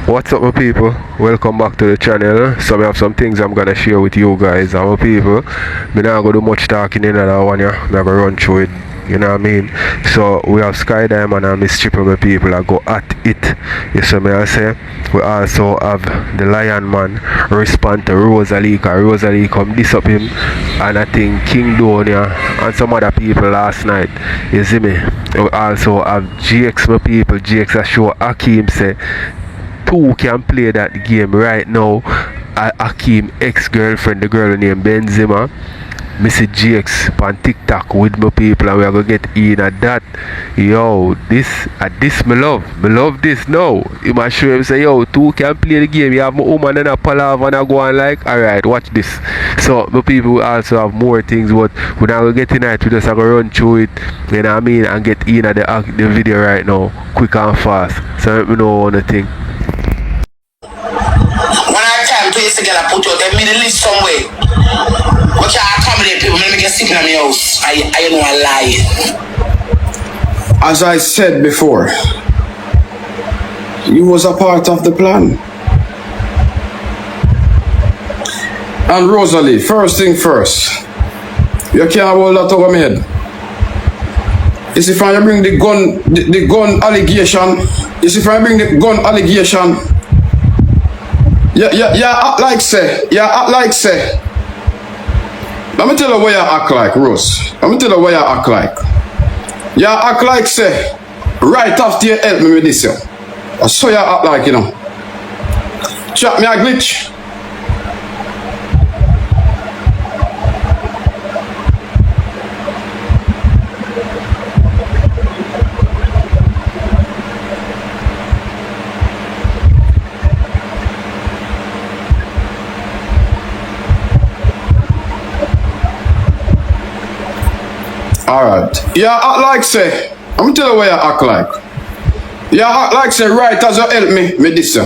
What's up my people? Welcome back to the channel. So we have some things I'm gonna share with you guys and my people. Me not gonna do much talking in that one, yeah. I'm gonna run through it. You know what I mean? So we have Sky Diamond and Miss Chipper my people I go at it. You see me I say? We also have the Lion Man respond to Rosealee, cause Rosealee come diss up him, and I think King Donia and some other people last night. You see me? We also have GX my people. GX a show Akeem say who can play that game right now. Akeem ex-girlfriend, the girl named Benzima. Missy GX on TikTok with my people and we are gonna get in at that. Yo, this me love this now. You must show him say, yo, two can play the game. You have my woman and a palaver and I go on like, alright, watch this. So my people will also have more things, but we're not gonna get in it, we just have to run through it, you know what I mean, and get in at the video right now, quick and fast. So let me know one thing. When I time place together, put out them middle list somewhere. What can accommodate people? Let me get sick in my house. I know a lie. As I said before, you was a part of the plan. And Rosealee, first thing first, you can't hold that over my head. You see, if I bring the gun allegation, you see, if I bring the gun allegation, yeah, act like say. Let me tell you what you act like, Rose. Let me tell you what you act like. You act like say, right after you help me with this, yeah. That's so you act like, you know. Chat me a glitch. Alright. Yeah, act like say. I'm gonna tell you what you act like. Yeah, act like say right as you help me with this.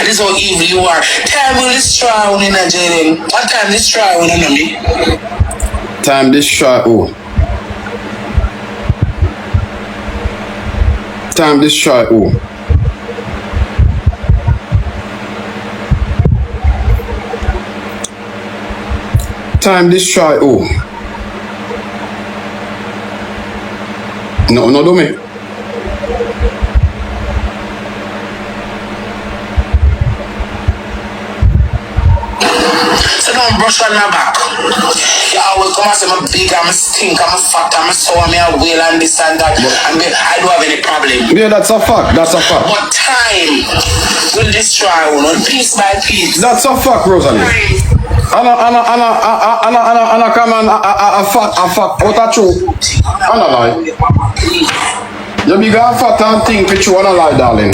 This is how evil you are. Time will destroy one in a jayden. What time destroy one in me? Time destroy who? Time destroy who? Time destroy who? No, do me. So don't brush on my back. You always come and say I'm big, I'm stink, I'm fat, I'm sour, I'm a whale and this and that. And I don't have any problem. Yeah, that's a fact. That's a fact. But time will destroy one piece by piece. That's a fact, Rosealee. Anna come and a fact. What a true? Anna lie. You big and fat and think which one a lie, darling.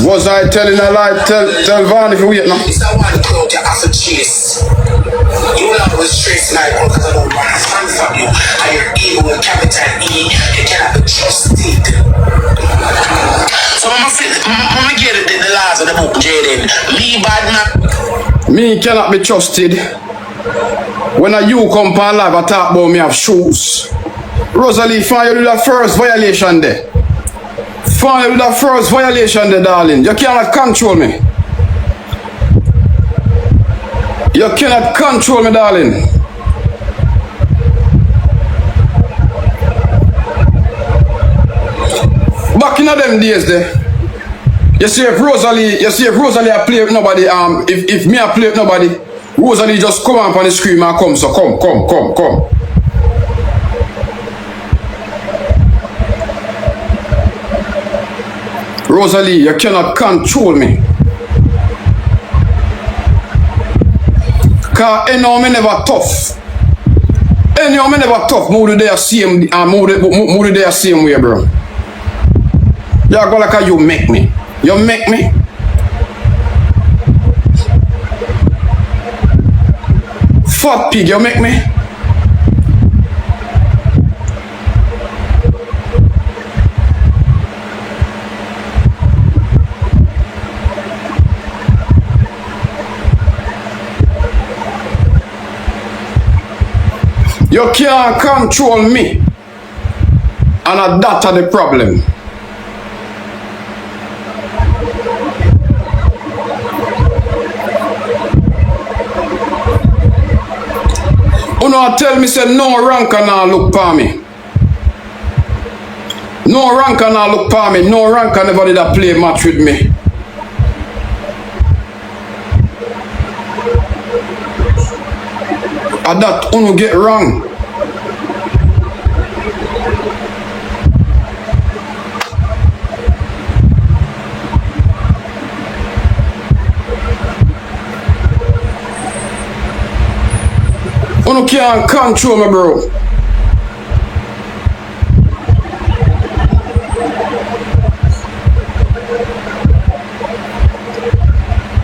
Was I telling a lie? Tell Van if you wait now. It's that one cloud you have to chase. You will always trace like because I don't want to stand from you. And your ego with capital E, you cannot be trusted. So I'm gonna get the laws of the book, jayden. Me bad man. Me cannot be trusted. When a you come for live, I talk about me have shoes. Rosealee, find you do the first violation there. Find you do the first violation there, darling. You cannot control me. You cannot control me, darling. Back in them days there. You see if Rosealee I play with nobody, if me I play with nobody, Rosealee just come up on the screen and come, so come. Rosealee, you cannot control me. Cause anyhow me never tough. Anyhow me never tough. Move the same move the same way, bro. You go like how you make me. You make me. Fat pig, you make me. You can't control me. And that's the problem. You know, tell me say no ranker now look for me. No ranker now look for me. No ranker never did a play match with me. And that you get wrong. You can't control me, bro.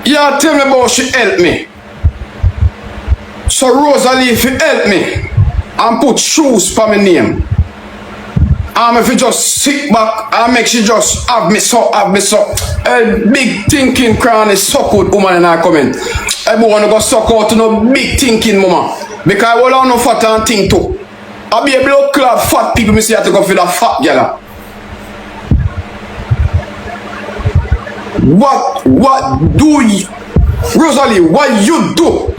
Yeah, tell me about she help me. So Rosealee, if you help me and put shoes for my name, and if you just sit back and make she just have me so. A big thinking crown is so good, woman, and I comment. I want to go suck out to no big thinking, mama. Because I will no fat and think too. I be a blood clot fat people, me say I have to go for the fat girl. What do you, Rosealee, what you do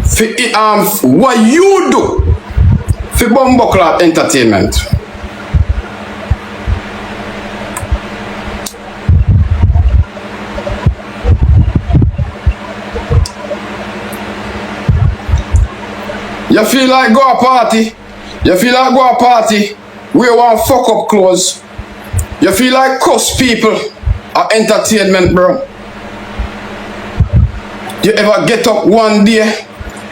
for Bumbuckler Entertainment? You feel like go a party? You feel like go a party? Wear one fuck up clothes. You feel like cuss people at entertainment, bro? You ever get up one day?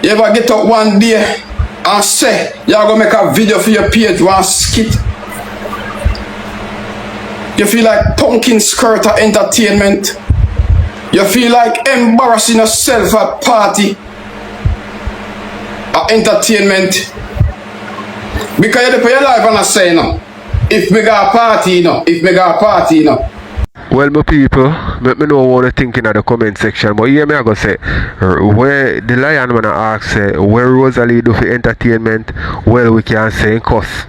You ever get up one day and say you're gonna make a video for your page, one skit? You feel like pumpkin skirt at entertainment? You feel like embarrassing yourself at party? Entertainment, because you put your life and I say no. If me got a party, no. If me got a party, no. Well, my people, let me know what you think in the comment section. But here me I go say, where the lion wanna ask, where Rosealee do for entertainment? Well, we can say cuss.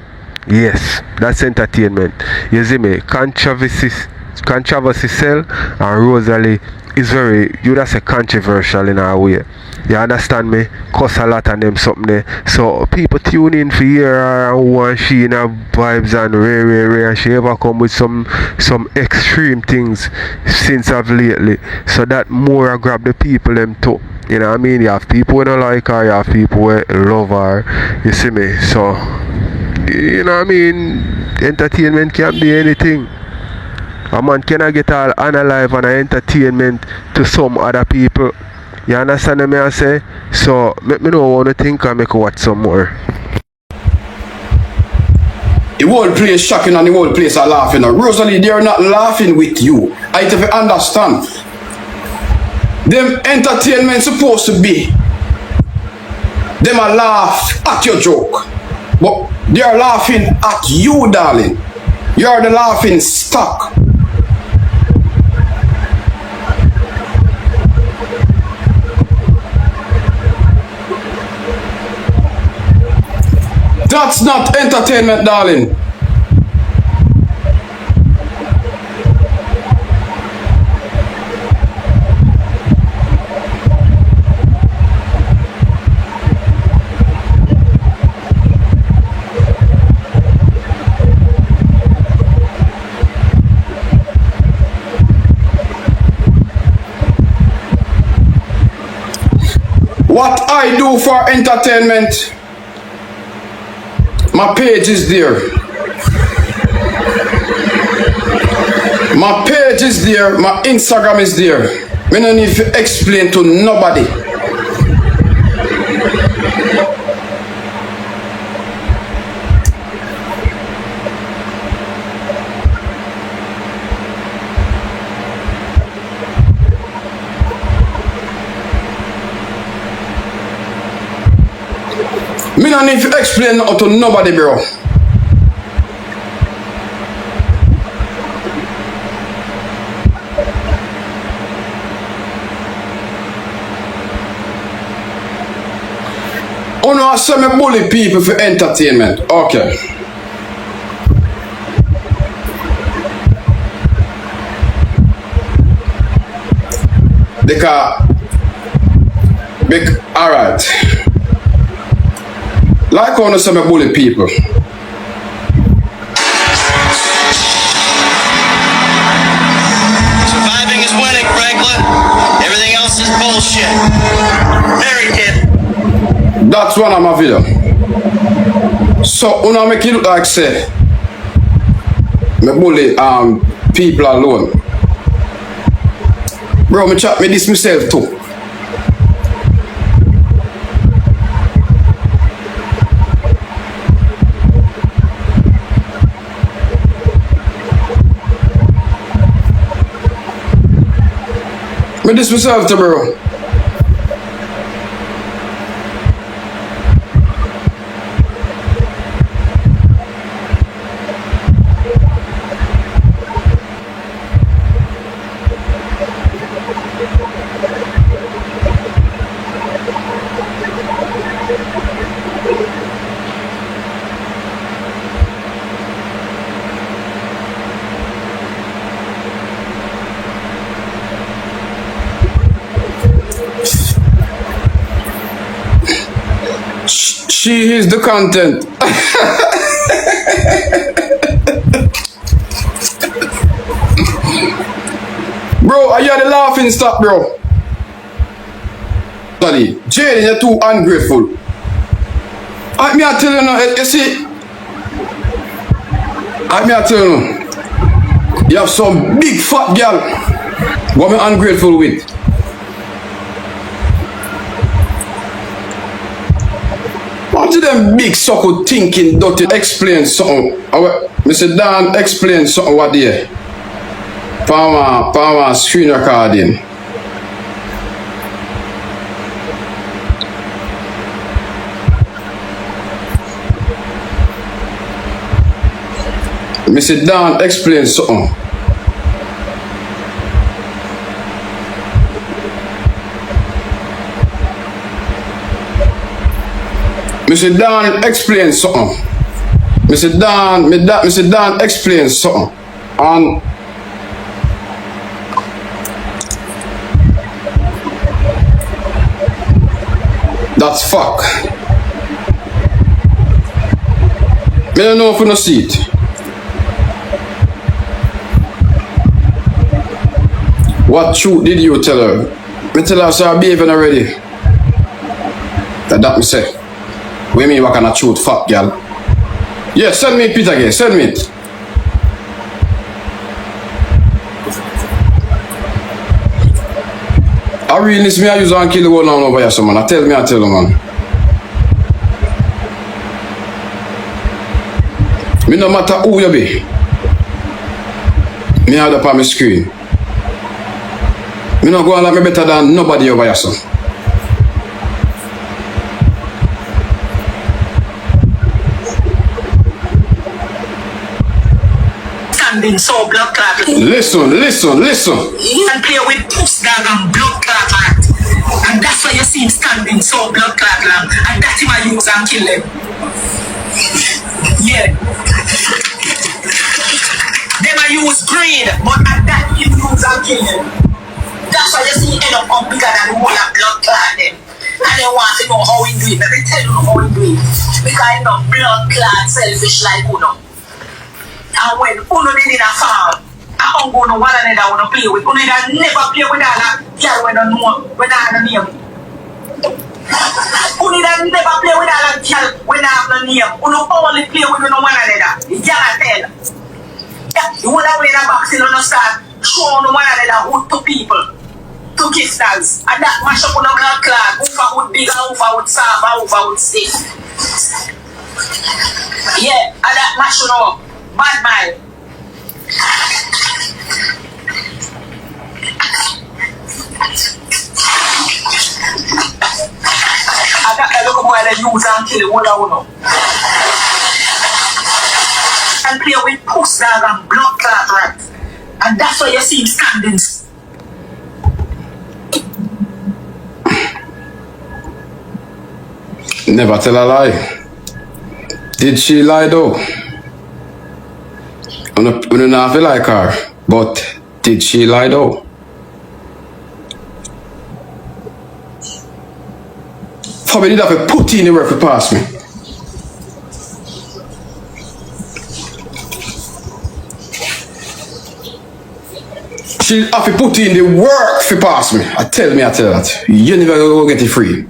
Yes, that's entertainment. You see me, controversy sell, and Rosealee is very, you that's a controversial in our way. You understand me? Cuss a lot of them something there. So people tune in for hear who and she in her vibes and rare and she ever come with some extreme things since of lately. So that more I grab the people them too. You know what I mean? You have people who don't like her, you have people who love her. You see me? So you know what I mean? Entertainment can be anything. A man cannot get all analyze on entertainment to some other people. You understand what I say? So let me know what you think and make watch some more. The whole place shocking and the whole place are laughing. Rosealee, they are not laughing with you. I have to understand. Them entertainment supposed to be. Them are laugh at your joke. But they are laughing at you, darling. You are the laughing stock. That's not entertainment, darling. What I do for entertainment, my page is there. My page is there, my Instagram is there. Me no need to explain to nobody. Me no need to explain to nobody, bro. Oh no, I say me bully people for entertainment. Okay. Alright. Like how I say me bully people. Surviving is winning, Franklin. Everything else is bullshit. Very kid. That's one of my video. So una make it look like say me bully people alone. Bro, me chat me this myself too. Me this myself too, bro. She is the content. Bro, are you the laughing stop, bro? Jayden, you're too ungrateful. I tell you now, you see, I tell you now, you have some big fat girl. What am I ungrateful with? What do them big sucker thinking dirty? Explain something. Mr. Dan, explain something what there. Power screen recording. Mr. Dan, explain something. Mr. Dan, explain something. Mr. Dan, explain something. And that's fuck. I don't know if you don't see it. What truth did you tell her? Me tell her so I'm behaving already. That me say. What you mean what kind of truth, fat girl? Yeah, send me it again, send me it. I really miss me, I use and kill the one now over here, so man. I tell you, man. Me no matter who you be. Me have up on my screen. Me no go on like me better than nobody over here, so. So blood clot. Listen. You can play with puss dog and blood clot rat. And that's why you see him standing so blood clot long. And that's him I use and kill them. Yeah. Them I use greed, but at that him use and kill them. That's why you see him end up bigger than the whole of blood clot them. And they want to know how he do it. Let me tell you how he do it. Because he's not blood clot selfish like Uno. And when Uno did in a farm, I don't go no one another want to play with. Uno never play with that girl when I know when I have a name. Uno never play with that girl when I have a name. Uno only play with no one another. You cannot tell. You would have played a boxing on the start show on one another hood to people, to gifts, and that mash up on a blood clot, who for would big and who for would soft and who for would stiff. Yeah, and that mash up, bad mind. I got a look at the use and kill the whole and play with puss dog and blood clot rat. And that's why you see him standing. Never tell a lie. Did she lie though? We don't know if you like her, but did she lie though? Probably did have to put in the work to pass me. She have to put in the work to pass me. I tell that. You never go get it free.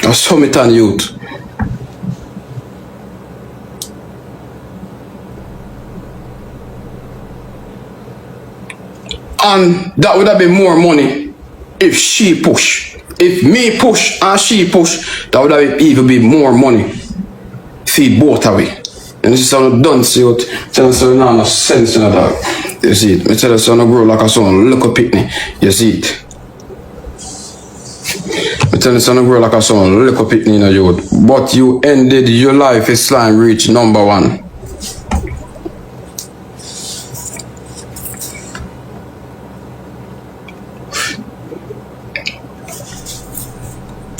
I saw me turn youth. And that would have been more money if she push. If me push and she push, that would have even be more money. See both of it. And this is how I don't see what tell us now no sense in that. You see it. I tell us how I grow like a son, look up pitney. You see it. I tell us how I grow like a son, look up pitney in a youth. But you ended your life is slime reach number 1.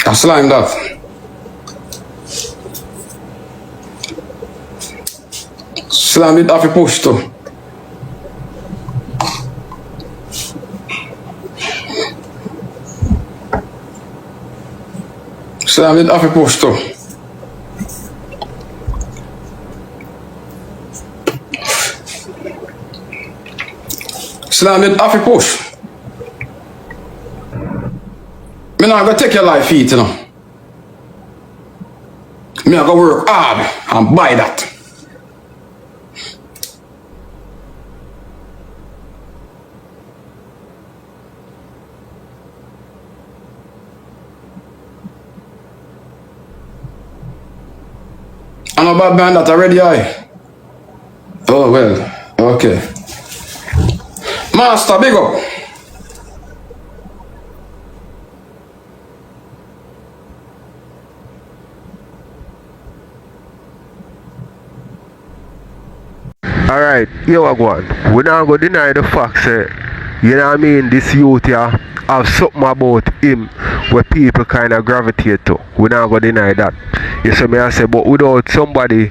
I slime that. Slime it off a push too. Slime it off a push too. Slam it off a push. Me not gonna take your life feet, you know. Me I go work hard and buy that. I know about band that already, I. Oh well, okay. Master, big up. Alright, here we go on. We not going to deny the fact, you know what I mean, this youth here have something about him where people kind of gravitate to. We not going to deny that. You see me I say, but without somebody,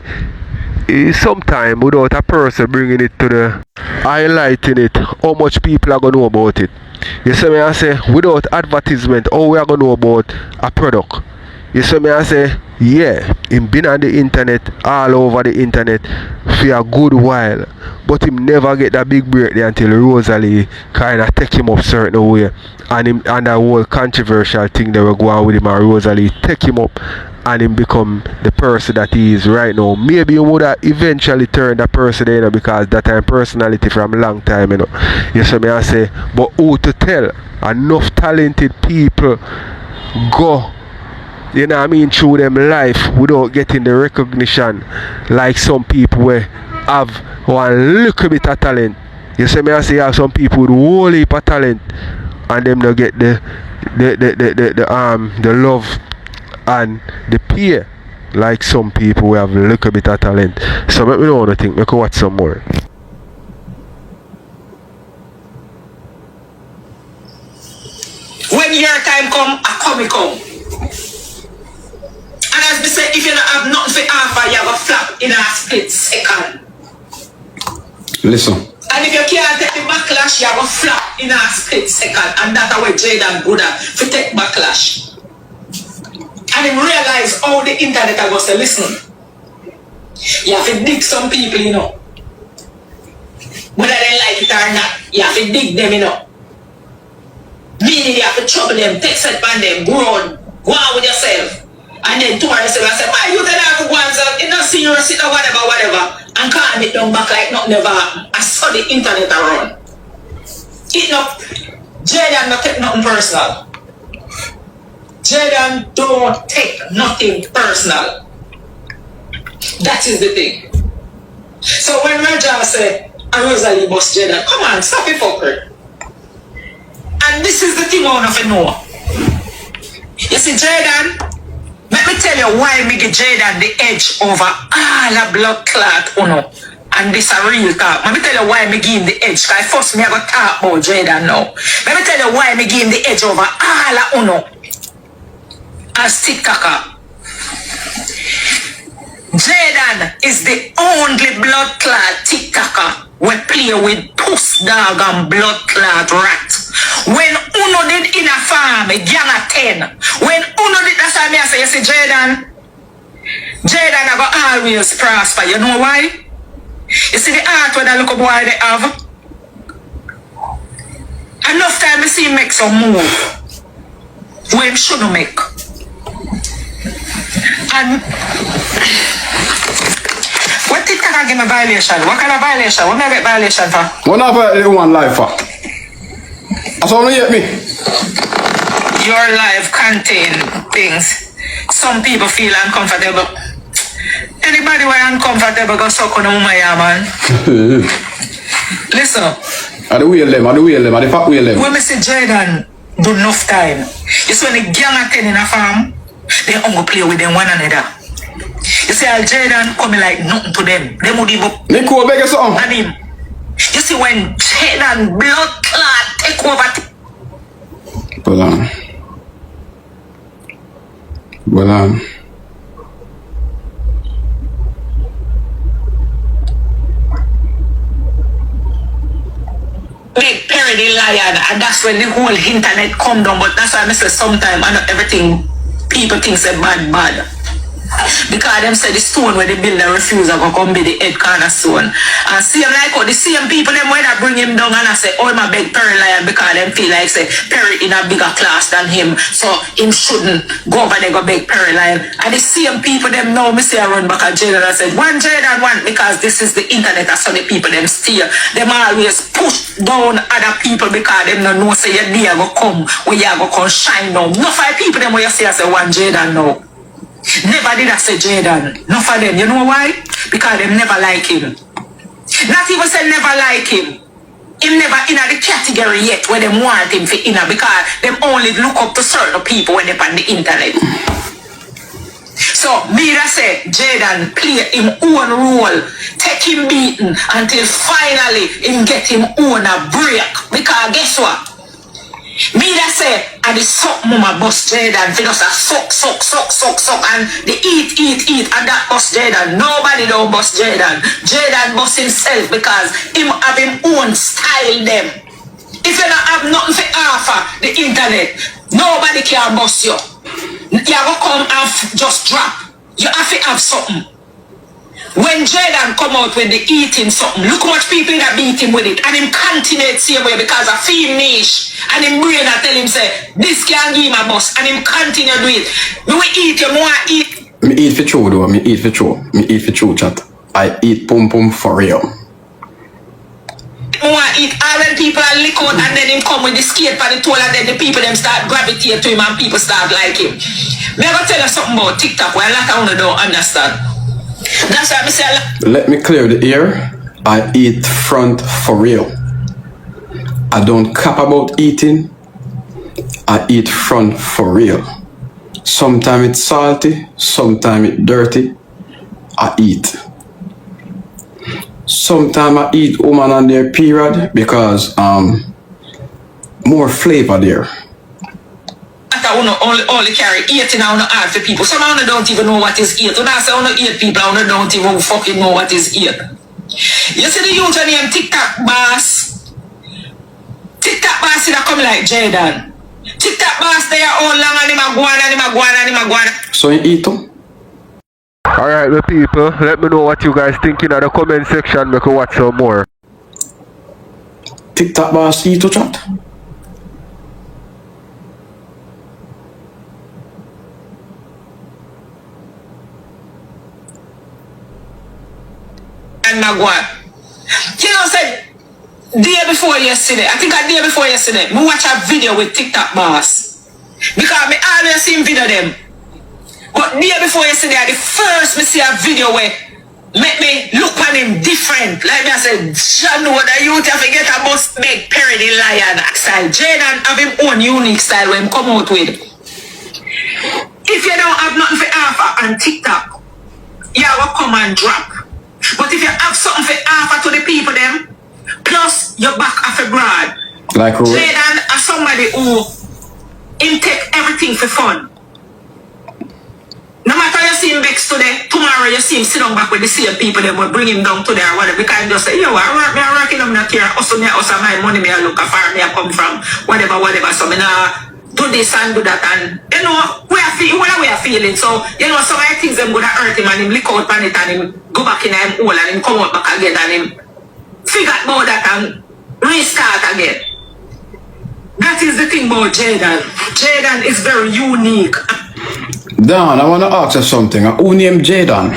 sometime without a person bringing it to the highlighting it, how much people are going to know about it. You see me I say, without advertisement, how we are going to know about a product. You see me I say, yeah, him been on the internet, all over the internet for a good while, but him never get that big break there until Rosealee kind of take him up certain way, and him and that whole controversial thing that were going on with him and Rosealee take him up and him become the person that he is right now. Maybe he would have eventually turned that person there, you know, because that time personality from a long time, you know. You see me I say, but who to tell? Enough talented people go, you know what I mean, through them life without getting the recognition like some people where have one little bit of talent. You see me I say, you have some people with a whole heap of talent and them don't get the love and the pay like some people who have a little bit of talent. So let me know what I think. Make me watch some more. When your time come, I come. And as we say, if you don't have nothing to offer, you have a flap in a split second. Listen. And if you can't take the backlash, you have a flap in a split second. And that's how Jayden good at to take backlash. And then realize how the internet are going to listen. You have to dig some people, you know. Whether they like it or not, you have to dig them, you know. Meaning you have to trouble them, take set on them, grown, go on with yourself. And then tomorrow yourself and say, why you don't have to go and say, it's not serious, or whatever. and calm it down back like nothing never happened. I saw the internet around. It not, Jayden not take nothing personal. Jayden don't take nothing personal. That is the thing. So when Raja said, I Rosealee bust Jayden, come on, stop it fucker. And this is the thing I want to know. You see, Jayden, let me tell you why me give Jayden the edge over all the blood clot, uno. And this a real talk. Let me tell you why me give him the edge. Because first me I go talk about Jayden now. Let me tell you why me give him the edge over all the uno. As TikToker. Jayden is the only blood clot TikToker we play with puss dog and blood clot rat. When uno did in a farm, a gang of 10. When uno did, that's why me I say, you see Jayden I go always prosper. You know why? You see the art where that little boy they have? Enough time I see him make some move when him shouldn't make. And what did I give me violation? What kind of violation? What may I get violation for? What not for one life for? That's all you get me. Your life contain things. Some people feel uncomfortable. Anybody who is uncomfortable go suck on a woman, yeah, man. Listen. I the wheel them, I the fat wheel them. When I say Jayden do enough time, you see when the gang are 10 in a farm, they only play with them one another. You see how Jayden coming like nothing to them. They would even Nico, beg you something. and him. You see when Jayden blood clot take over. Well, Big parody lion, and that's when the whole internet come down. But that's why I say sometimes I know everything people think say bad. Because them say the stone where they build the refuse are gonna come be the head cornerstone. And see him like the same people them when I bring him down and I say, oh my big Perry lion, because them feel like say Perry in a bigger class than him. So him shouldn't go over there go big Perry lion. And the same people them now me say I run back at Jayden and I said, one Jayden one, because this is the internet and so the people them steer. Them always push down other people because them no know say your day go come where you go come shine now. No five people them where you say I say one Jayden now. Never did I say Jayden. Not for them. You know why? Because them never like him. Not even say never like him. Him never in the category yet where them want him for inner because them only look up to certain people when they're on the internet. So me that say Jayden play him own role, take him beaten until finally him get him own a break. Because guess what? Me that say, I the suck mama bust Jayden, for just a suck, and the eat, and that bust Jayden. Nobody don't bust Jayden. Jayden bust himself because him have him own style them. If you don't have nothing to offer the internet, nobody can bust you. You have to come and just drop. You have to have something. When Jayden come out with the eating something, look how much people that beat him with it. And him continue the same way because I feel niche. And him brain I tell him say, this can't give him a bus. And him continue do it. Me will eat, you want to eat. Me eat for true though, me eat for true chat. I eat pum for real. Me want to eat all when people are lick out and then him come with the skate for the toll and then the people them start gravitate to him and people start like him. Me I gonna tell you something about TikTok where a lot of people don't understand. That's why I say let me clear the air. I eat front for real. I don't cap about eating. I eat front for real. Sometimes it's salty, sometimes it's dirty. I eat. Sometimes I eat woman on their period because more flavor there. Only carry 18 and hard for people. Some of them don't even know what is 8. When I say 8 people, I don't even fucking know what is 8. You see the youth name TikTok boss? TikTok boss that come like Jayden. TikTok boss they are all long and him a guana. So you eat them? Alright the people, let me know what you guys think in the comment section. Make me watch some more. TikTok boss eat to chat? go on. You know, said day before yesterday, I think a day before yesterday, me watch a video with TikTok boss. Because me always see video them. But day before yesterday, the first me see a video where make me look on him different. Like me I said, John know that you have to get a bus big parody lion style. Jayden have him own unique style when him come out with. If you don't have nothing for offer on TikTok, you will come and drop. But if you have something for offer to the people them, plus your back off a broad. Like who? Jayden are somebody who take everything for fun. No matter you see him vex today, tomorrow you see him sit down back with the same people that will bring him down today or whatever. We can just say, yo, I work in not care. Also, my money, me I look afar, me I come from, whatever. So, me nah do this and do that. And, you know, we are feeling. So, you know, some of the things them gonna hurt him and him lick out on it and him go back in him hole and him come out back again and him figure out that and restart again. That is the thing about Jayden. Jayden is very unique. Dan, I want to ask you something. Who named Jayden?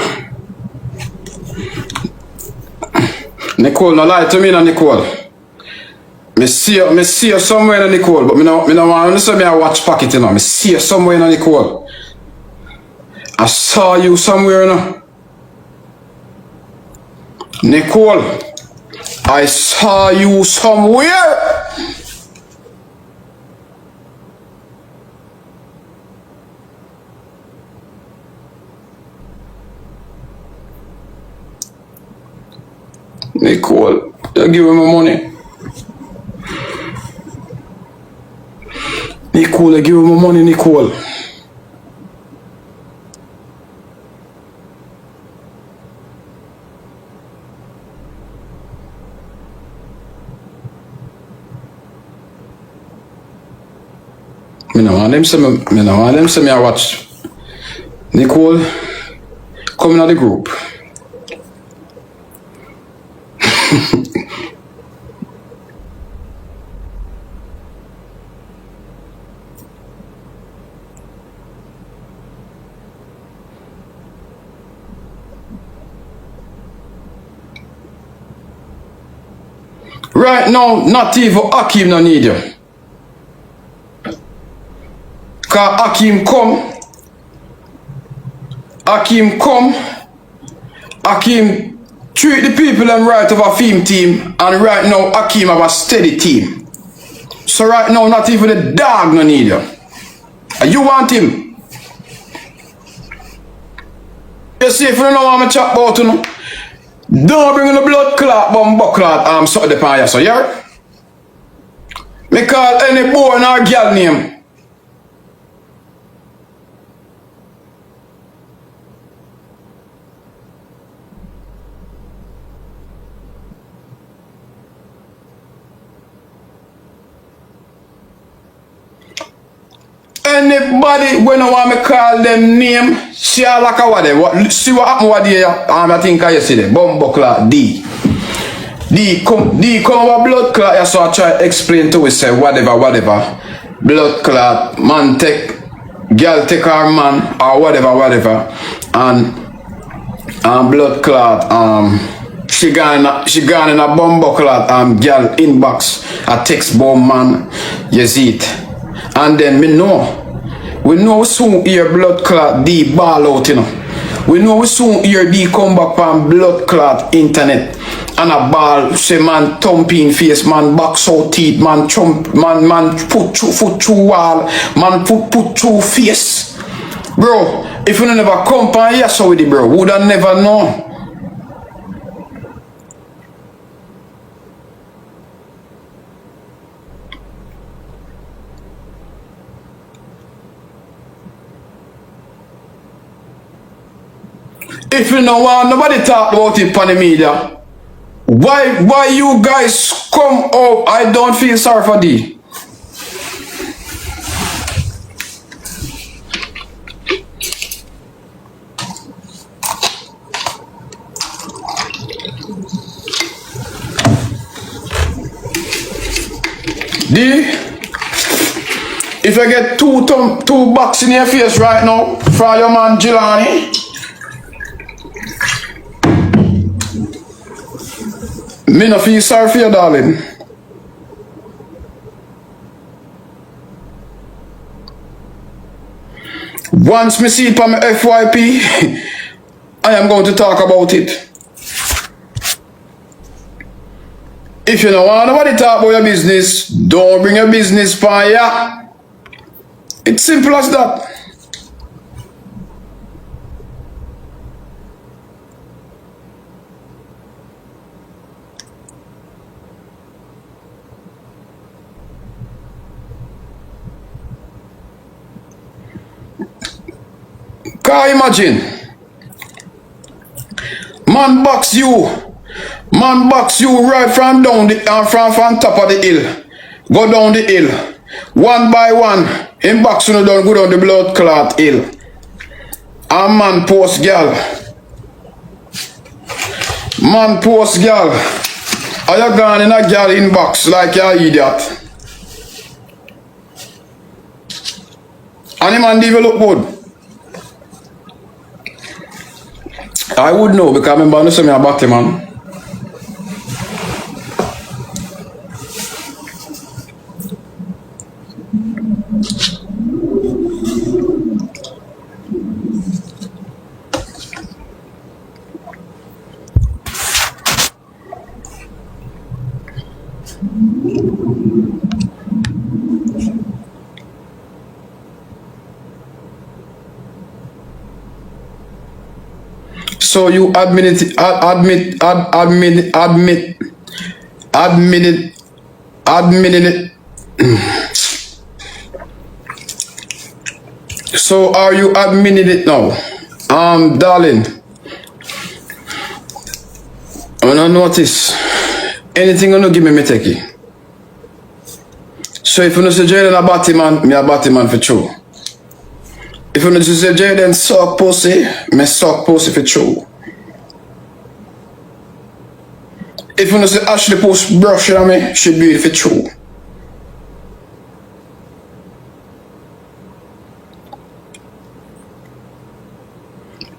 Nicole, no lie to me, no Nicole. Me see you somewhere in Nicole, but me no want to say me I watch Pocket, you know. Me see you somewhere in Nicole. I saw you somewhere, you know. Nicole, I saw you somewhere. Nicole, you give him my money. Nicole, you give him my money, Nicole. Me no want them say me I watch. Nicole, come in the group. Right now, not even Akeem no need you. Cause Akeem treat the people them right of a theme team, and right now Akeem have a steady team. So right now, not even the dog no need you. And you want him. You see, if you don't know what I'm chat about, you know, don't bring in the blood clot, bumbo clot, something upon you, so you hear? Me call any boy and our girl name. Anybody when I want me call them name, see like a whatever. See what happened what day, I think I yesterday. Bumbo clot D come over blood clot, yeah, so I try to explain to we say whatever. Blood clot, man take, girl take her man, or whatever. And blood clot, she gone in a bumbo clot, girl inbox, a text bomb man, you see it. And then we know soon hear blood clot D ball out, you know. We know we soon hear D come back from blood clot internet. And a ball, say man thumping face, man box out teeth, man chump, man foot through wall, man put through face. Bro, if you never come pan here so with it, bro, would I never know? If you don't want nobody talk about it on the media, why you guys come up? I don't feel sorry for D. If I get two bucks in your face right now for your man Jelani, Me no feel sorry for you, darling. Once me see it on my FYP, I am going to talk about it. If you don't want nobody talk about your business, don't bring your business for ya. It's simple as that. Can you imagine? Man box you right from down the from top of the hill. Go down the hill. One by one. In box you don't go down the blood clot hill. And man post girl. Man post girl. Are you gone in a girl inbox like you idiot? And the man develop good. I would know because I remember I saw me about him, man. So you admit it. So are you admitting it now? Darling. When I notice anything you give me take it. So if you know say Jayden a batty man, me a batty man for true. If you know say Jayden suck pussy, me suck pussy for true. If you know say Ashley post brush on me, she do it for true.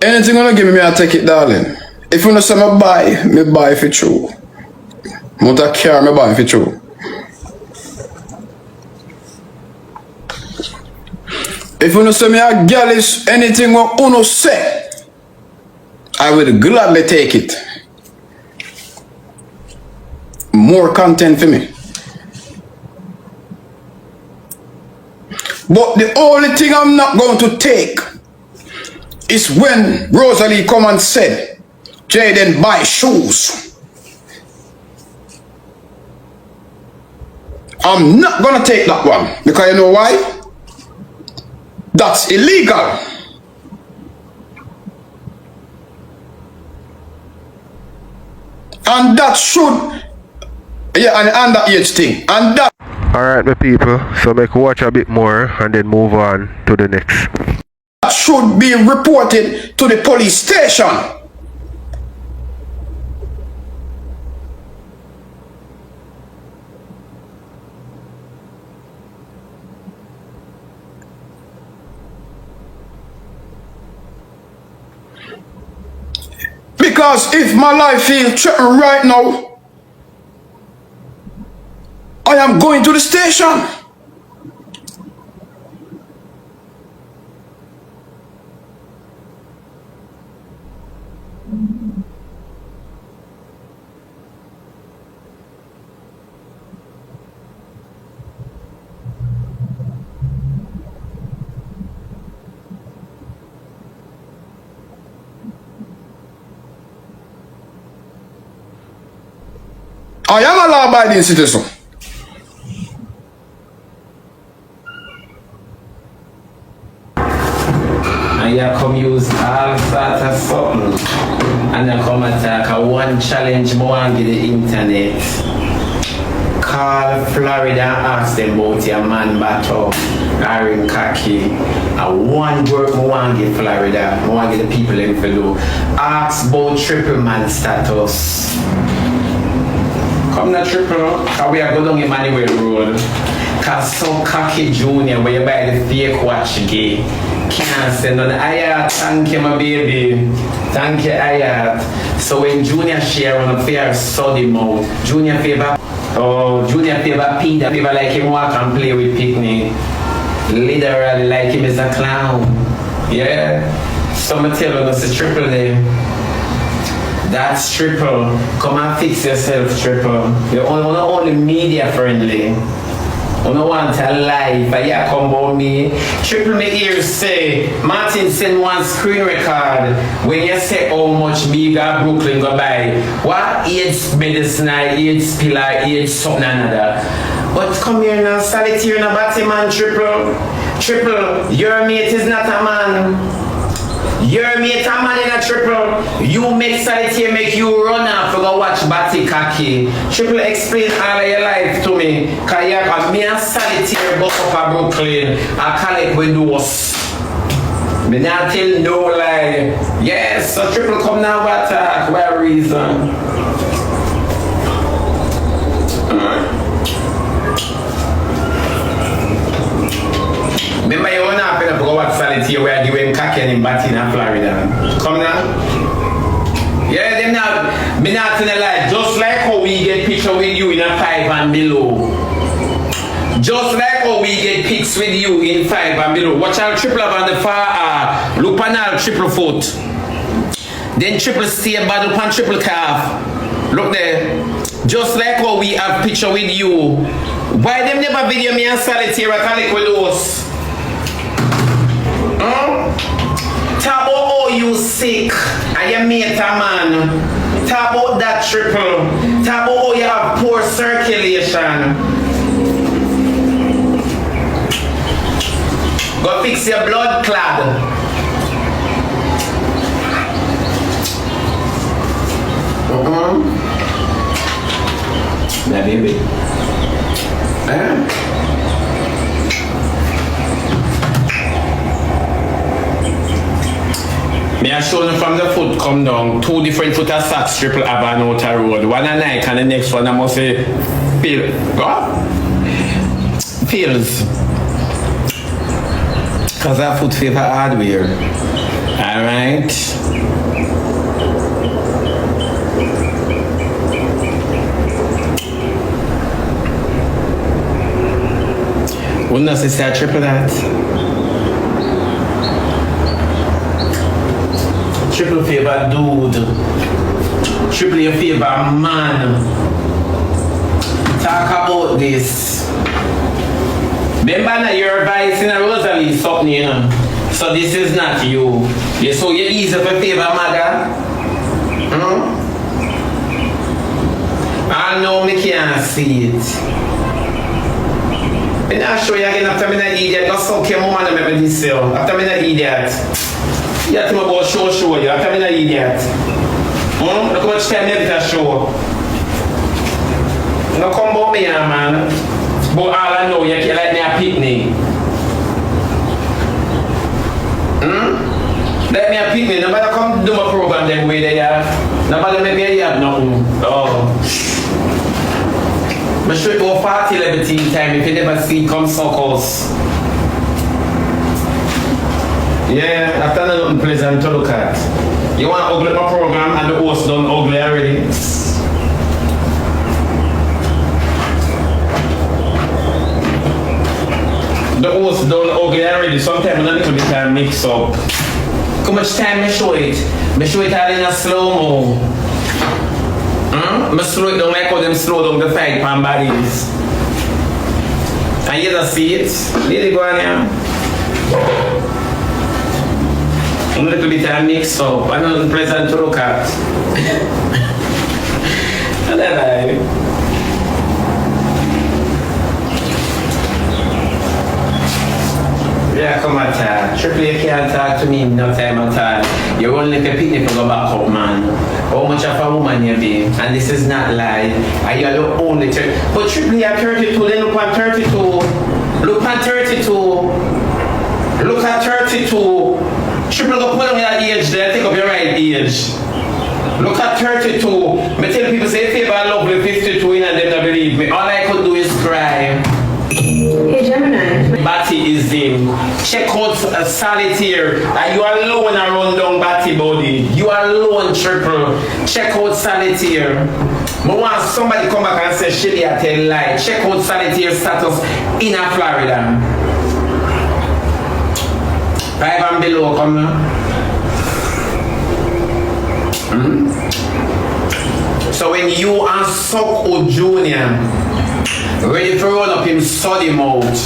Anything you give me, I take it, darling. If you know say me buy for true. Motor car, me buy for true. If you know say me a girl is anything what uno say, I will gladly take it. More content for me. But the only thing I'm not going to take is when Rosealee come and said, Jayden buy shoes. I'm not gonna take that one because you know why? That's illegal. And that should, yeah, and that age thing. And that. Alright, my people, so make watch a bit more and then move on to the next. That should be reported to the police station. Because if my life feels threatened right now, I am going to the station. I am a law-abiding citizen. And you come use all sorts of something. And you come attack a one challenge more and get the internet. Call Florida and ask them about your man battle. Aaron Kaki. And one work more and get Florida. More and get the people in follow. Ask about triple man status. Come na triple, because we are going down Emmanuel Road. Cause so cocky junior where you buy the fake watch gay. Can't send on Ayat, thank you my baby. Thank you Ayat. So when Junior share on a fair soddy mode, Junior favor Peter, favor like him walk and play with picnic. Literally like him is a clown. Yeah. So I'm tell you it's a triple name. That's triple. Come and fix yourself, triple. You're only media friendly. I don't want to lie, but you come about me. Triple me ears say, Martin send one screen record when you say how much me got Brooklyn go buy. What AIDS medicine, AIDS pillar, AIDS something another. But come here now, solitaire in a batty man, triple. Triple, your mate is not a man. Your mate a man in a triple. You make solitaire make you run off to go watch Batty Kaki. Triple explain all of your life to me. Cause you have me a solitaire bus up a Brooklyn. I collect with those. Me not tell no lie. Yes, so triple come now attack. What reason? Remember you wanna happen to go watch solitaire where you went Kaki and Batty in Florida. Come now. Yeah, them now, me not telling a lie. Just like how we get picture with you in a 5 and below. Just like how we get pics with you in 5 and below. Watch out triple up on the far look panel triple foot. Then triple stay bad upon triple calf. Look there. Just like how we have picture with you. Why them never video me and solitaire I connect with those? Talk about how you sick and you mate a man. Talk about that triple. Talk about how you have poor circulation. Go fix your blood clot. That baby. Me I show them from the foot come down. 2 different foot of socks triple have an outer road. One a Nike and the next one I must say Feels. Cause that foot favor hardware. Alright. Wouldn't I say triple that? Triple favor dude. Triple your favor man. Talk about this. Remember now your advice in a Rosealee something, you know. So this is not you. Yeah, so you're easy for favor mother. I know me can't see it. I'm not sure you again after me not idiot. Just so okay mama and remember this sale. After me not idiot. You have to me about show you. After me not idiot. Look how much time you have to show. No come about me here, man. But all I know, you can like me a picnic. Let me a picnic. Nobody come do my program them way they are. Nobody make me have nothing. Oh. I show you over 40 11 time if you never see come circles. Yeah, after nothing pleasant to look at. You want to ugly my program and the host done ugly already. The host done ugly already. Sometimes a little bit of mix up. How much time I show it? I show it all in a slow-mo. I slow it down like how them slow down the fight pan bodies. And you just see it. Really go on here. A little bit of mix up. I know it's pleasant to look at. And then yeah, come on, triple you can't talk to me no time at all. You're only for picnic to go back up, man. How much of a woman you be? And this is not lie. And you're the only but triple you are 32, then look at 32. Look at 32. Look at 32. Triple go put on your age there, take up your right age. Look at 32. Me tell people say if I love 52 in and they don't believe me. All I could do is cry. Batty is in. Check out Solitaire. Are you alone around down Batty body? You alone triple. Check out Solitaire. But once somebody come back and say Shelly I tell lie, check out Solitaire status in Florida. 5 and below come now. So when you and Suck Junior ready to run up him study mode,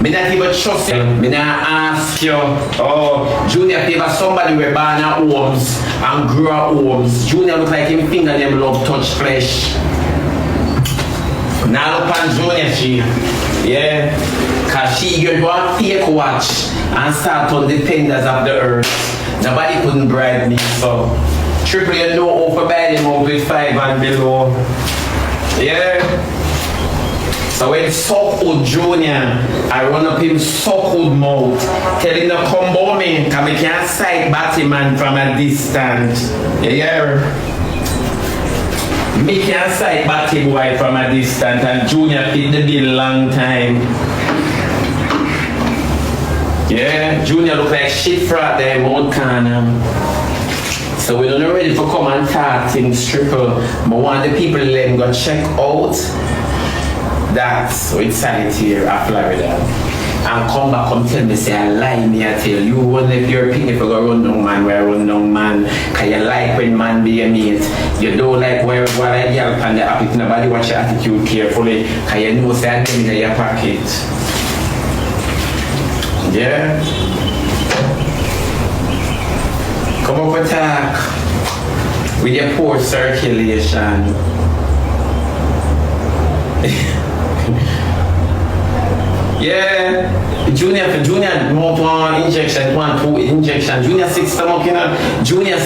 me not even trust him. Me not ask you, oh, Junior favor somebody with banana homes and grow homes. Junior look like him finger them love touch flesh. Now look on Junior she, yeah, cause she get one fake watch and start on the tenders of the earth. Nobody couldn't bribe me, so triple you know over by them up with 5 and below. Yeah. So when Suckwood Junior, I run up him Suckwood mouth, tell him to come by me, cause I can't sight Batman from a distance. Yeah. Me can't sight Batty boy from a distance, and Junior fit the bill long time. Yeah, Junior look like shit fraud there, Mount Carnam. So we don't ready for come and talk things triple. But want the people let them go check out that with Solitaire of Florida. And come back and tell me, say I lie me, I tell you, one of your opinion for go run down man, where run down man. Cause you like when man be a mate. You don't like where I yell and the happy nobody watch your attitude carefully. Cause you know say I in your pocket. Yeah. Come up and talk with your poor circulation. Yeah, Junior want 1 injection, 2 injection. Junior 6 stomach, you know. Junior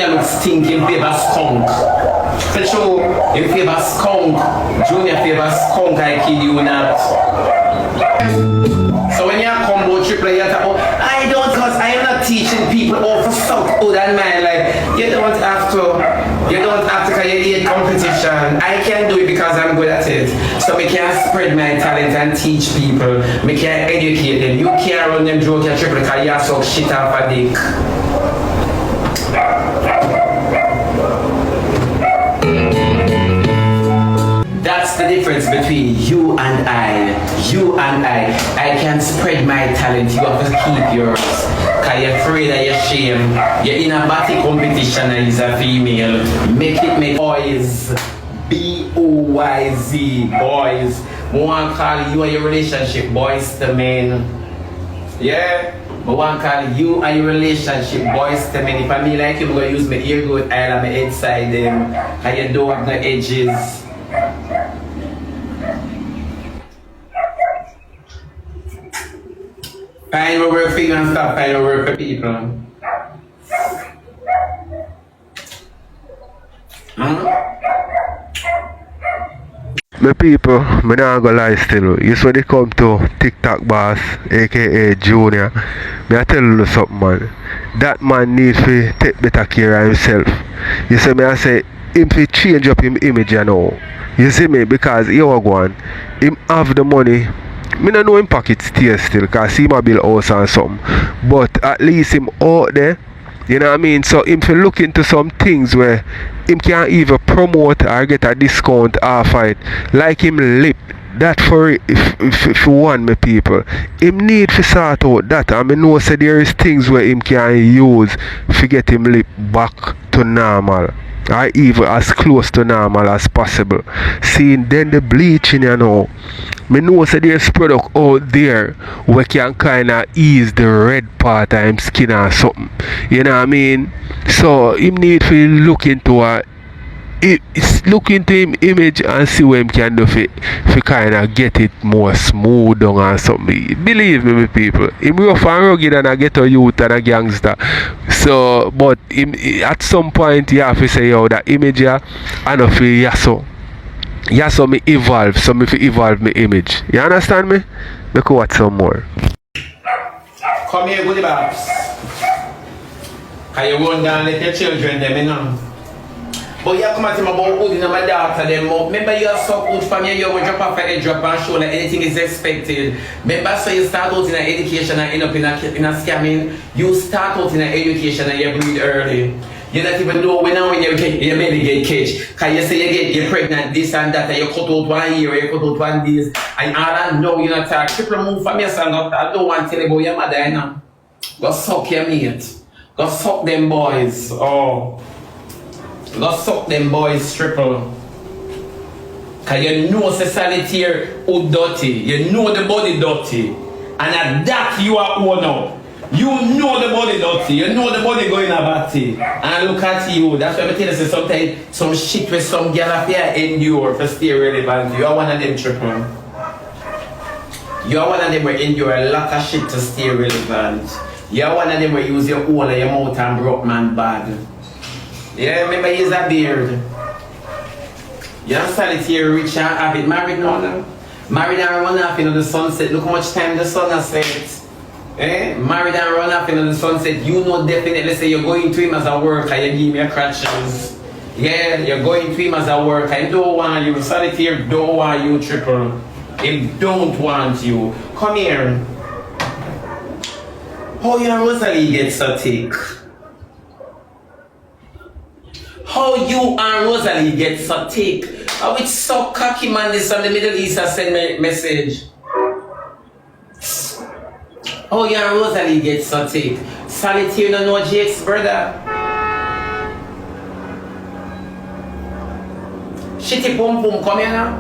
looks stinking favor skunk. For sure, in favor skunk. Junior favor skunk, I kid you not. So when you combo triple, you talk about, I don't, cause I am not teaching people all for suck good and man. Like you don't have to cause you hate competition. I can do it because I'm good at it. So me can spread my talent and teach people. Me can educate them. You can't run them joke and triple because you suck shit off a dick. That's the difference between you and I. You and I can spread my talent. You have to keep yours. Cause you're afraid of your shame. You're in a batty competition and he's a female. Make boys. B-O-Y-Z. Boys. I want to call you and your relationship boys to men. Yeah? I want to call you and your relationship boys to men. If I mean like you, I'm going to use my ear good oil on my head side them. Cause you don't have no edges. Find what work for you and stop find what work for people. My people, me not gonna lie still. You when they come to TikTok boss, aka Junior, me I tell you something man. That man needs to take better care of himself. You see me I say him to change up him image you know. You see me because he was going, him have the money. Me don't know him pocket stay still cause he might build house and something. But at least him out there, you know what I mean? So him to look into some things where him can't even promote or get a discount off it. Like him lip. That for if one me people. Him need to sort out that. I mean know say there is things where him can use to get him lip back to normal. Or even as close to normal as possible. Seeing then the bleaching you know. Me know say there's product out there where can kinda ease the red part of him skin or something. You know what I mean? So him need to look into him image and see what him can do for kinda get it more smooth down or something. Believe me people. Him rough and rugged and a ghetto youth and a gangster. So but him at some point you have to say yo that image here I know for yasso. Yeah, so me evolve, so me evolve my image. You understand me? Make you watch some more. Come here, goody barbz. Can you run down let your children them, you know? But you come at him about holding my daughter them up. Remember you are so good for me, you will drop off a drop and show that anything is expected. Remember so you start out in an education and end up in a scamming. You start out in an education and you bleed early. You don't even know when you maybe get catch. Cause you say you're pregnant, this and that, and you cut out 1 year, you cut out 1 days, and all I know you're not a triple move for me, son. I don't want to tell you about your mother, you know. Go suck your mate. Go suck them boys. Oh. Go suck them boys triple. Cause you know society who dirty. You know the body dirty. And at that you are owner. You know the body dirty. You know the body going about it. And look at you. That's why I tell you sometimes some shit with some girl up here endure for stay relevant. You are one of them triple. You are one of them where endure a lot of shit to stay relevant. You are one of them where use your hole and your mouth and broke man bad. Yeah, remember he's a beard. You don't solitary rich and have it married now. Married and run off into the sunset. Look how much time the sun has set. Eh? Married and run off into the sunset. You know definitely say you're going to him as a worker. You give me a crutches. Yeah, you're going to him as a worker. I don't want you. Solitary don't want you triple. He don't want you. Come here. How you and Rosealee get so thick? How you and Rosealee get so thick? How it's so cocky man this on the Middle East I send me message. How you and Rosealee get so thick? Solitary no know Jake's brother. Shitty pum pum, come here now.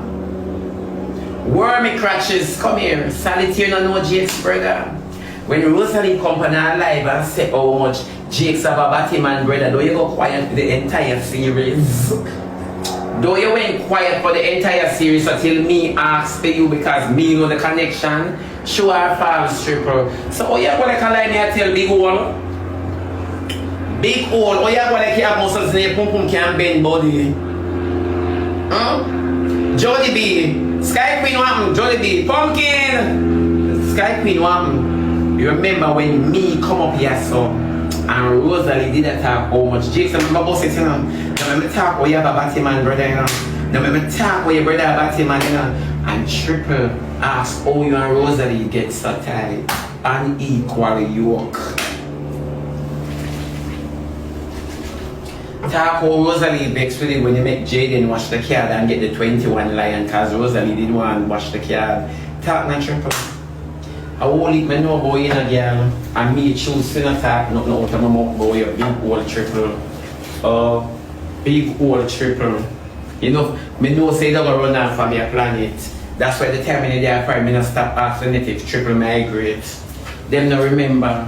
Wormy crutches, come here. Solitary no know Jake's brother. When Rosealee come on our live and say how much Jake's have a Batman brother, though you go quiet for the entire series. Though you went quiet for the entire series until me asked for you because me know the connection. Show our false stripper. So oh yeah, like a line here tell big hole. Big hole. Oh yeah, like you have muscles in your pum pum can bend body. Huh? Jolly B. Sky Queen Wam. Jolly B. Pumpkin. Sky Queen Wam. You remember when me come up here so and Rosealee did that talk how much Jake's remember boss it, you know. Now let me talk where you have a Batman brother, you know. Now let me talk where your brother have a Batman, you know. And triple ask how you and Rosealee get so tight. Unequally yoke. Talk how Rosealee vex with it when you make Jayden wash the card and get the 21 lion cause Rosealee didn't want to wash the card. Talk na triple. I won't let me know about you, girl, and me choose to not talk nothing out of my mouth about your big old triple. Big old triple. You know, me know say they're gonna run off from your planet. That's why the time in the day for me not stop asking if triple migrate. Them not remember.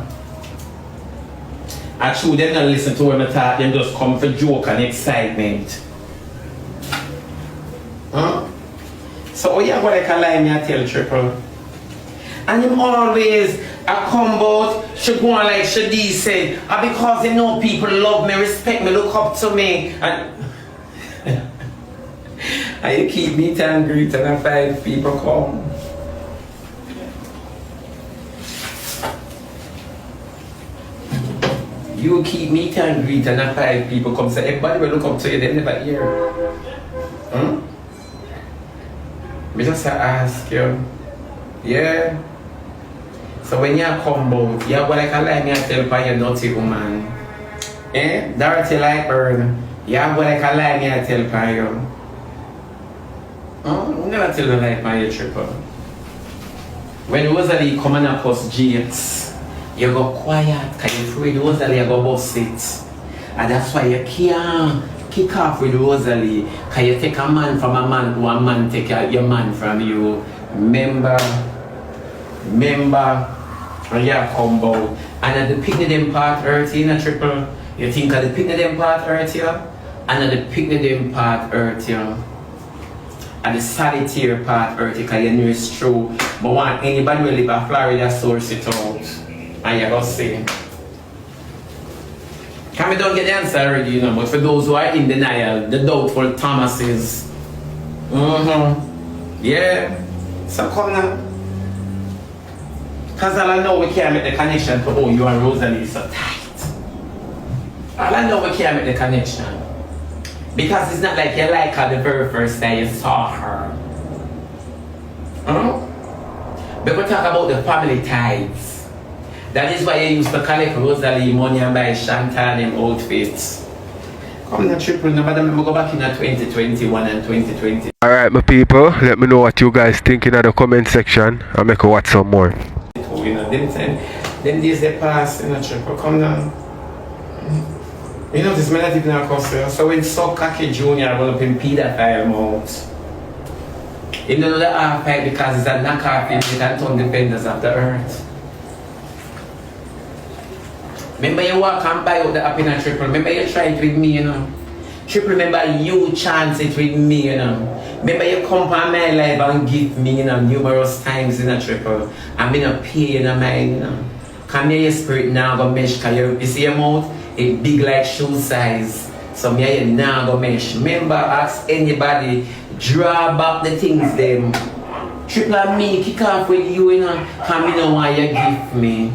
Actually, them not listen to when I talk, them just come for joke and excitement. Huh? So, oh yeah, what I can lie me I tell triple. And him always come out, she go on like H0T said, because they know people love me, respect me, look up to me. And you keep meet and greet and 5 people come. You keep meet and greet and 5 people come. So everybody will look up to you, they never hear. Me just ask you. Yeah. So when you come out, you have like a lie me and tell by your naughty woman. Eh? Dirty like her. You have like a lie me and tell by you. Never tell them like by your triple. When Rosealee come and post Jakes, you go quiet because you're afraid Rosealee you go bust it. And that's why you can't kick off with Rosealee because you take a man from a man or a man take your man from you. Remember, and you come out. And at the picnic them part hurt you in a triple. You think at the picnic them part hurt you? And at the picnic them part hurt you. And the solitary part hurt you because you know it's true. But want anybody who live in Florida source it out. And you go see. Can we don't get the answer already, you know, but for those who are in denial, the doubtful Thomases. Yeah. So come now. Because all I know we can't make the connection to oh you and Rosealee so tight. All I know we can't make the connection. Because it's not like you like her the very first time you saw her. But we talk about the family ties. That is why you used to collect Rosealee money and buy Chantal them outfits. Come on, triple number, them go back in 2021 and 2020. Alright, my people, let me know what you guys think in the comment section and make a watch some more. You know, them days they pass in a triple. Come down. You know, this man not even a customer. So when so cocky junior roll up in pedophile mode. You know the half pipe because it's a knockoff in it and turn defenders of the earth. Remember you walk and buy out the app in a triple. Remember you try it with me, you know. Triple, remember you chance it with me, you know. Remember you come on my life and give me, you know, numerous times in a triple. And me not pay in a mind, you know. Come here your spirit now go mesh, cause you see your mouth, it big like shoe size. So me you now go mesh. Remember, ask anybody, draw back the things them. Triple and me kick off with you, you know, cause me know why you give me.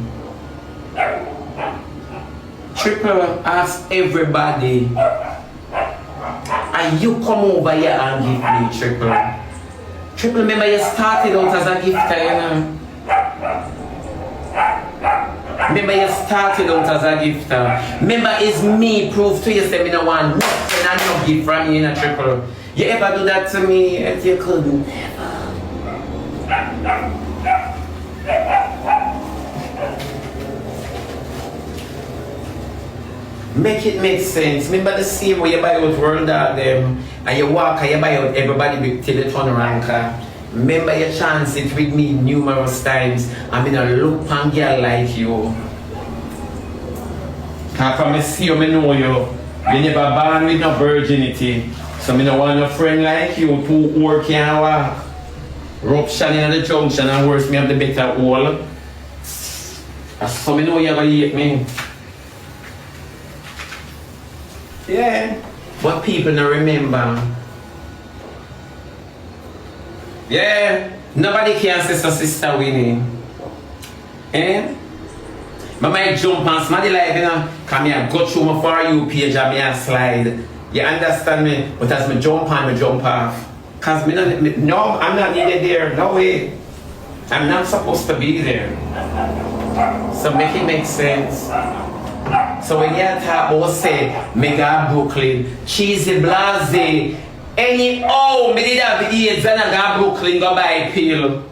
Triple, ask everybody. And you come over here and give me triple. Triple, remember you started out as a gifter, you know. Remember you started out as a gifter. Remember it's me proof to you say me no want nothing and no gift from you in a triple. You ever do that to me? If you couldn't never. Make it make sense. Remember the same way you buy out World Dog them and you walk and you buy out everybody till they turn around car. Remember your chance it with me numerous times. I'm in a look pan girl like you. Cause when I see you, I know you. You never born with no virginity. So I don't want a friend like you who work can't walk. Ruption in the junction and worse me have the better hole. So I know you're gonna hate me. Yeah, but people don't remember. Yeah, nobody can say sister winning. Eh? But I jump on somebody like, you know, come here, go through my For You page and me a slide. You understand me? But as me jump on, me jump off. Cause no, I'm not needed there, no way. I'm not supposed to be there. So make it make sense. So when you talk about say, mega Brooklyn, cheesy blase, any me did have AIDS and I got Brooklyn go buy a pill.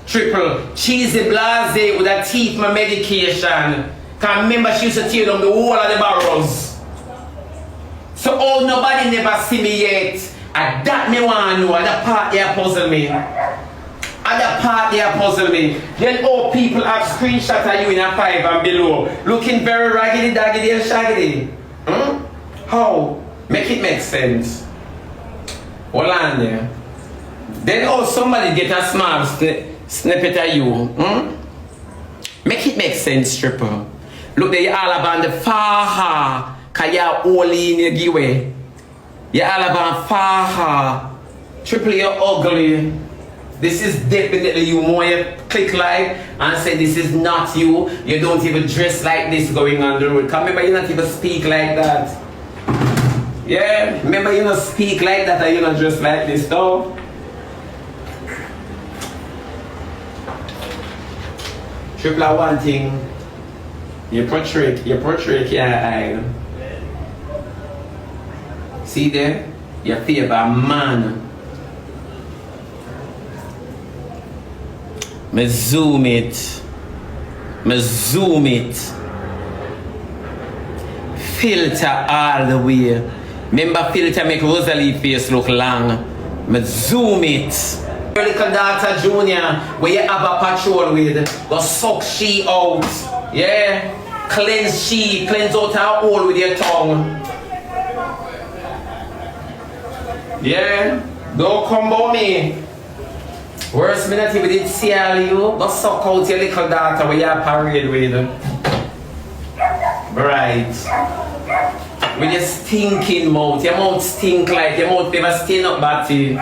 Triple, cheesy blase with a teeth my medication. Cause remember she used to tear down the whole of the barrels. So nobody never see me yet. And that me want to know, and that part there puzzle me. Then all people have screenshots of you in a 5 and below. Looking very raggedy, daggedy and shaggedy. How? Make it make sense. Hold on there. Then somebody get a small snippet of you. Make it make sense, stripper. Look there, you all about the faha. Cause you're only in your giveaway. You're all about faha. Triple, you're ugly. This is definitely you. More you click like and say this is not you. You don't even dress like this going on the road. Cause remember you not even speak like that. Yeah, remember you not speak like that and you not dress like this though. Triple one thing. You portray can't hide. See there? You favor a man. Me zoom it. Filter all the way. Remember filter make Rosealee face look long. Me zoom it. Your little daughter Junior, where you have a patrol with, go suck she out. Yeah? Cleanse out her hole with your tongue. Yeah? Don't come about me. Worst minute if we did see all you, go suck out your little daughter where you have parade with. Right. With your stinking mouth. Your mouth stink like your mouth never stain up batty.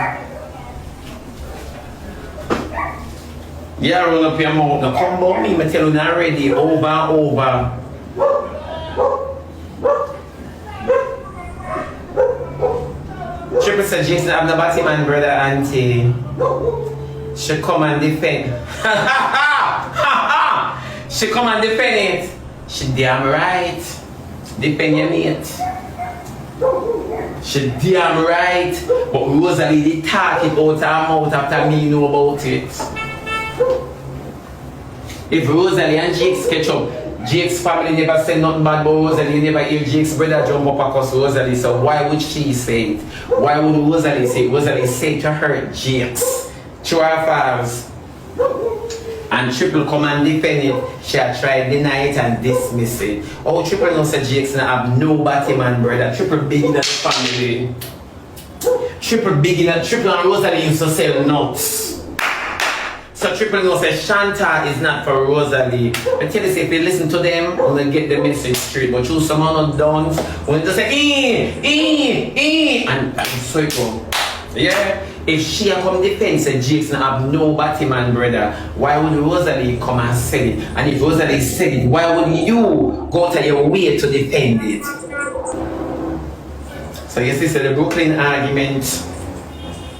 Yeah, roll up your mouth. Now come about me, I tell you not ready. Over and over. Triple said Jason have the Batman brother auntie. She come and defend. She come and defend it. She damn right. Defend your mate. She damn right. But Rosealee did talk it out her mouth after me know about it. If Rosealee and Jake's catch up, Jake's family never said nothing bad about Rosealee. You never hear Jake's brother jump up across Rosealee. So why would she say it? Why would Rosealee say it? Rosealee say to her Jake's. True or false? And Triple come and defend it. She had tried deny it and dismiss it. Oh, Triple no said Jake's have no Batman brother. Triple big in the family. Triple and Rosealee used to sell nuts. So Triple no says Shanta is not for Rosealee. But tell us if you listen to them, you'll get the message straight. But you some of dons when they say and so it go. Yeah. If she come defend said Jakes have no Batman brother, why would Rosealee come and say it? And if Rosealee said it, why would you go to your way to defend it? So you see, so the Brooklyn argument,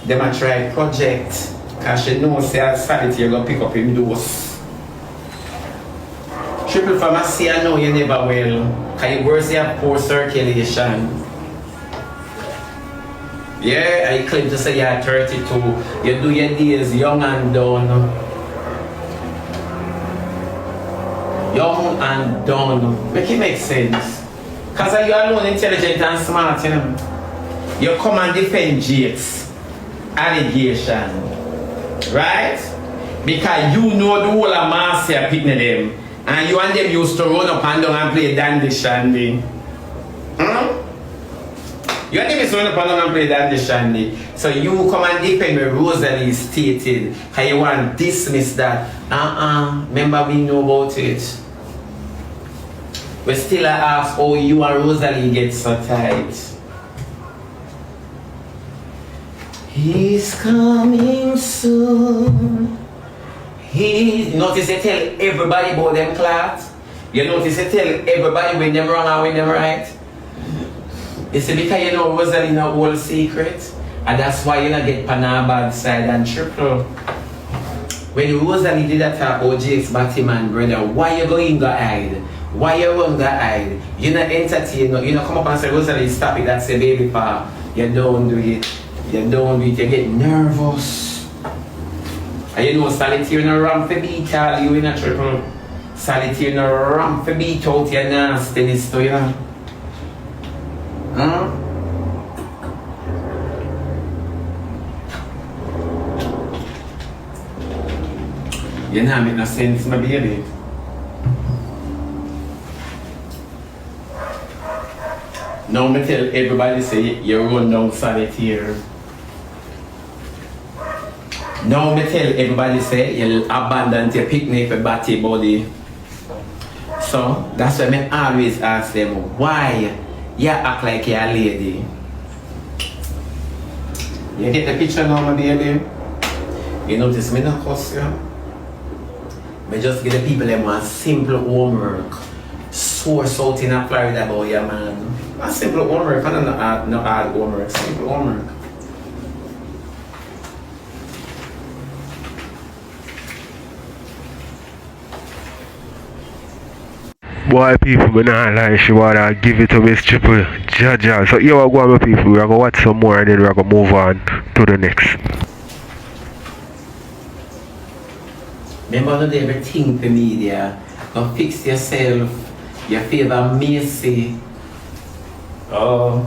them a try project. Cause she knows say sanity you're gonna pick up him dose. Triple pharmacy I know you never will. Cause you worse you have poor circulation. Yeah, I claim to say you're 32. You do your days young and done. Young and done. Make it make sense. Cause you alone intelligent and smart, you know. You come and defend Jakes. Allegation. Right? Because you know the whole of Marcia picking them. And you and them used to run up and down and play dandy shandy. You and them used to run up and down and play dandy shandy. So you come and defend where Rosealee stated how you want to dismiss that. Remember we know about it. We still ask how you and Rosealee get so tight. He's coming soon. You notice they tell everybody about them clocks. You notice they tell everybody when them wrong and when them right. You see, because you know Rosealee no whole secret. And that's why you not get Pana bad side and Triple. When Rosealee did that about Jake's Batman brother, why you going to hide? Why you going to hide? You not entertain, you not come up and say Rosealee stop it, that's a baby pa. You don't do it. You don't do it, you get nervous. And you know solitaire no ramp for beat all you in a Triple. Solitaire no ramp for beat out your nastiness to you. You know make no sense, my baby. Now me tell everybody say you run down solitaire. Now me tell everybody say you abandon your picnic for batty body. So that's why I always ask them why you act like you're a lady. You get the picture now, my baby? You notice me not cuss you? I just give the people them one simple homework. Source out in Florida about your man. A simple homework, I don't know hard homework, simple homework. Boy, people, but not like she wanna give it to Miss Triple Jaja. So here we go, my people. We're gonna watch some more and then we're gonna move on to the next. Remember, not everything for media. Go fix yourself. Your favor Macy. Oh,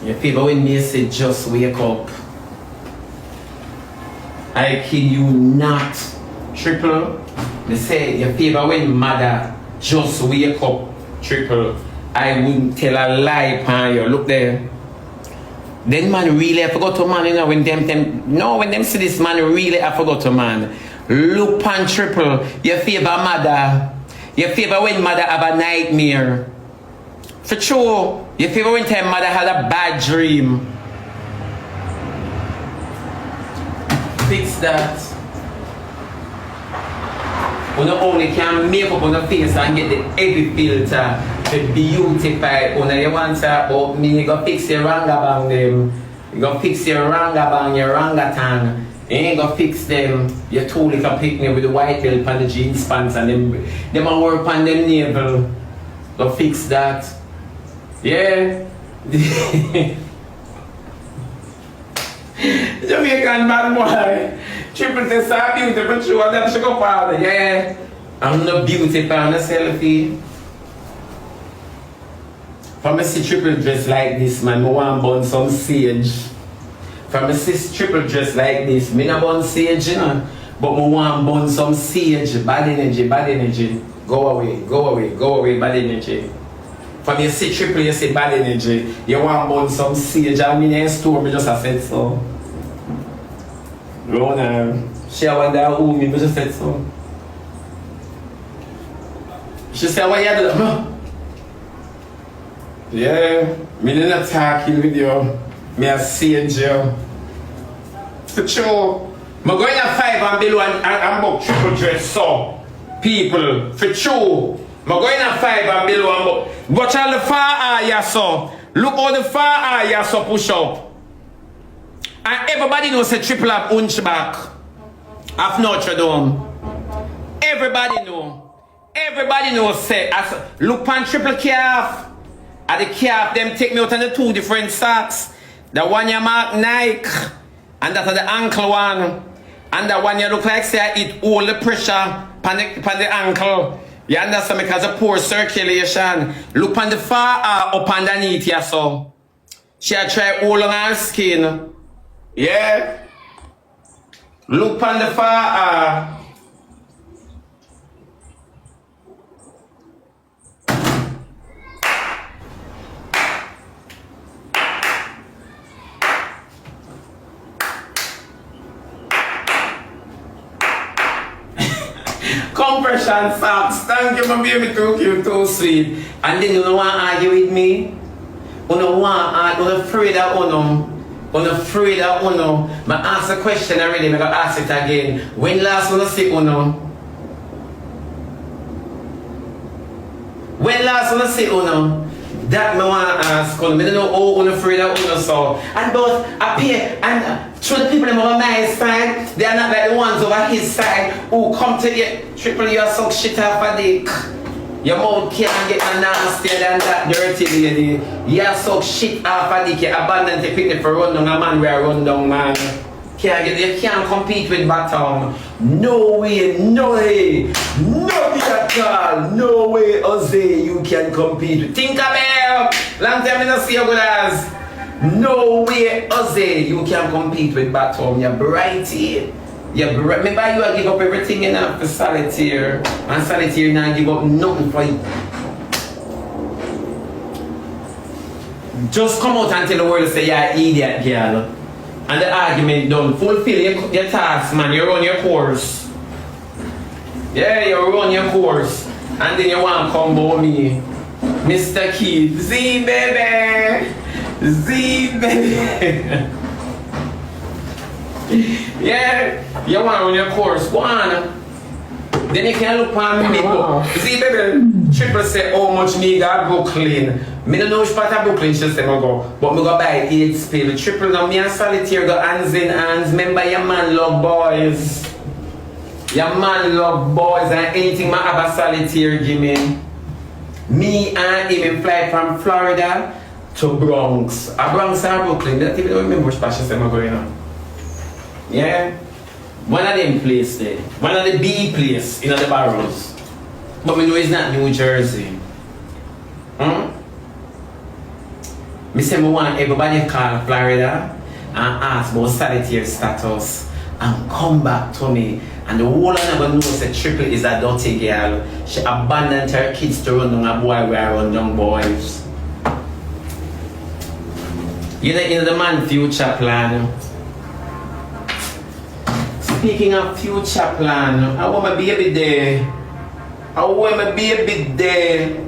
your favor when Macy just wake up. I kid you not. Triple. They say your favor when mother just wake up. Triple. I wouldn't tell a lie upon you. Look there. Then man really I forgot to man, you know, when them see this man really I forgot to man. Look pan Triple. Your favor mother. Your favor when mother have a nightmare. For sure. Your favor when time mother had a bad dream. Fix that. You not only can make up on the face and get the heavy filter to beautify. You want to talk about me, you go fix your Ringa bang them. You go fix your Ringa bang, your Ringa tang. You ain't go fix them. Your two little picnic with the white belt and the jeans pants and them a work on them navel. Go fix that. Yeah. Jamaican bad boy. Triple test are beautiful true and that sugar powder. Yeah. I'm not beauty for a selfie. From me see triple dress like this, man, I want burn some sage. From me see triple dress like this, me not burn sage, you know, but I want burn some sage. Bad energy, bad energy. Go away, go away, go away, bad energy. From you see triple, you see bad energy. You want burn some sage. I mean, in store, me just said so. Rona, she wonder who me just said so. She said, what you do? Yeah, me didn't attack you with you. Me a sage you. For sure. I'm going to 5 and below and book triple dress so. People, for sure. I'm going to 5 and below and book. Watch all the far eye so. Look how the far eye so push up. And everybody knows a triple up hunchback of Notre Dame. Everybody know. Everybody knows say as look pan triple calf. At the calf, them take me out on the 2 different socks. The one you mark Nike, and that's the ankle one. And the one you look like say it all the pressure pan the ankle. You understand because of poor circulation. Look on the far up underneath you so. She a try all on her skin. Yeah. Look on the far compression socks. Thank you, my baby, too cute, too sweet. And then you don't want to argue with me? You don't want to argue, you're afraid of Uno. You're afraid of Uno. I asked the question already, I'm going to ask it again. When last you see Uno? When last you see Uno? That I want to ask. I don't know how you're afraid of Uno so. And both appear and through the people on my side, they are not like the ones over his side who come to you. Triple, you suck shit off a dick. Your mouth can't get no nastier than that dirty lady. You suck shit off a dick. You abandon the picnic for run down a man where I run down, man. You can't compete with Baton. No way, no way. No way at all. No way, Jose, you can compete. Think about it. Long time I don't see you good as. No way, Jose, you can compete with Baton. You're bright here. Remember you give up everything enough for solitaire. And solitaire now give up nothing for you. Just come out and tell the world say you're an idiot, girl. And the argument done. Fulfill your task, man. You run your course. Yeah, you run your course. And then you want to come about me. Mr. Kid. Z, baby. Z, baby. Yeah, you want to run your course. Go on. Then you can look on me. See, baby, Triple say how much me got Brooklyn. Me don't know which part of Brooklyn she say I go. But me go buy 8 spill. Triple now me and Solitaire go hands in hands. Remember your man love boys. Your man love boys and anything my have a Solitaire give me. Me and him fly from Florida to Bronx. A Bronx and Brooklyn. I don't even remember which part she say I going on. Yeah. One of them places there. One of the B place in the barrels. But we know it's not New Jersey. Me say I want everybody call Florida and ask about Solitaire status and come back to me. And the whole of them know that Triple is a dirty girl. She abandoned her kids to run down a boy where I run down boys. You know the man future plan. Speaking of future plan, I want my baby there. I want my baby there.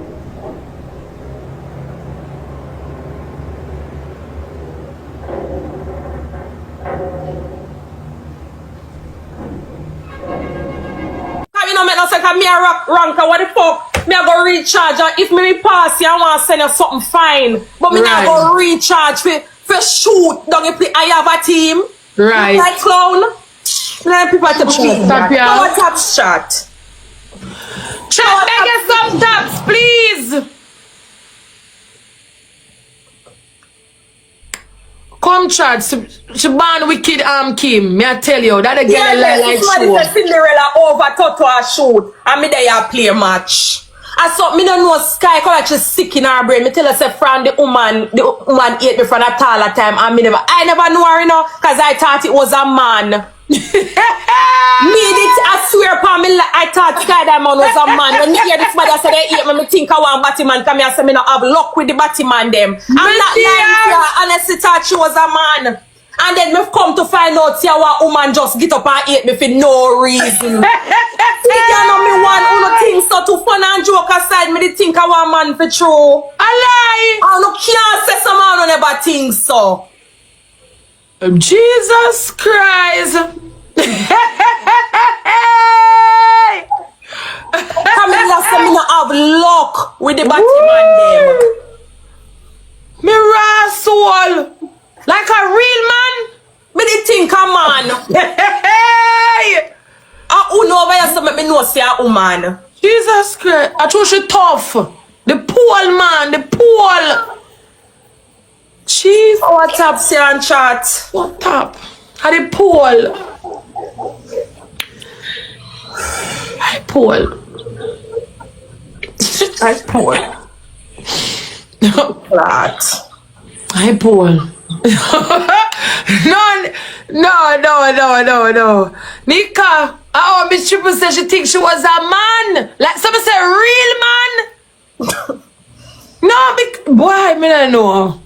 You know, make no sense. Me a ranker. What the fuck? Me a go recharge. If me pass you, I want to send you something fine. But me not go recharge for for shoot. Don't you play? I have a team. Right. Like clown. Let people to play. Power taps chat. Chat, beg us some taps, please. Come chat, she born wicked Kim. Me I tell you, that again like show. Cinderella over Toto a shoot. And me there a play match. I saw me don't know Sky cause like she's sick in her brain. Me tell her say from the woman ate me from a taller time and I never know her, you know, cause I thought it was a man. I swear upon me, I thought Sky Diamond was a man. When me hear this mother say they ate me think I want Batman. Come here, say me not have luck with the Batman them. I'm not lying, I honestly thought she was a man. And then me come to find out see how a woman just get up and eat me for no reason. You know me one who think so to fun and joke aside, me they think I want man for true. I lie. I no can't say some man who never think so. Jesus Christ. Come here, say me not have luck with the Batman them. Me raw soul. Like a real man. Me they think a man. Hey. Who know where you say make me know say a woman. Jesus Christ. I thought she tough. The poor man, the poor. Jeez. What up, say and chat? What up? Are the poor? I poor. I poor. Flat. I poor. No. Nika, Miss Triple said she thinks she was a man. Like someone said, real man. No, boy, I don't know.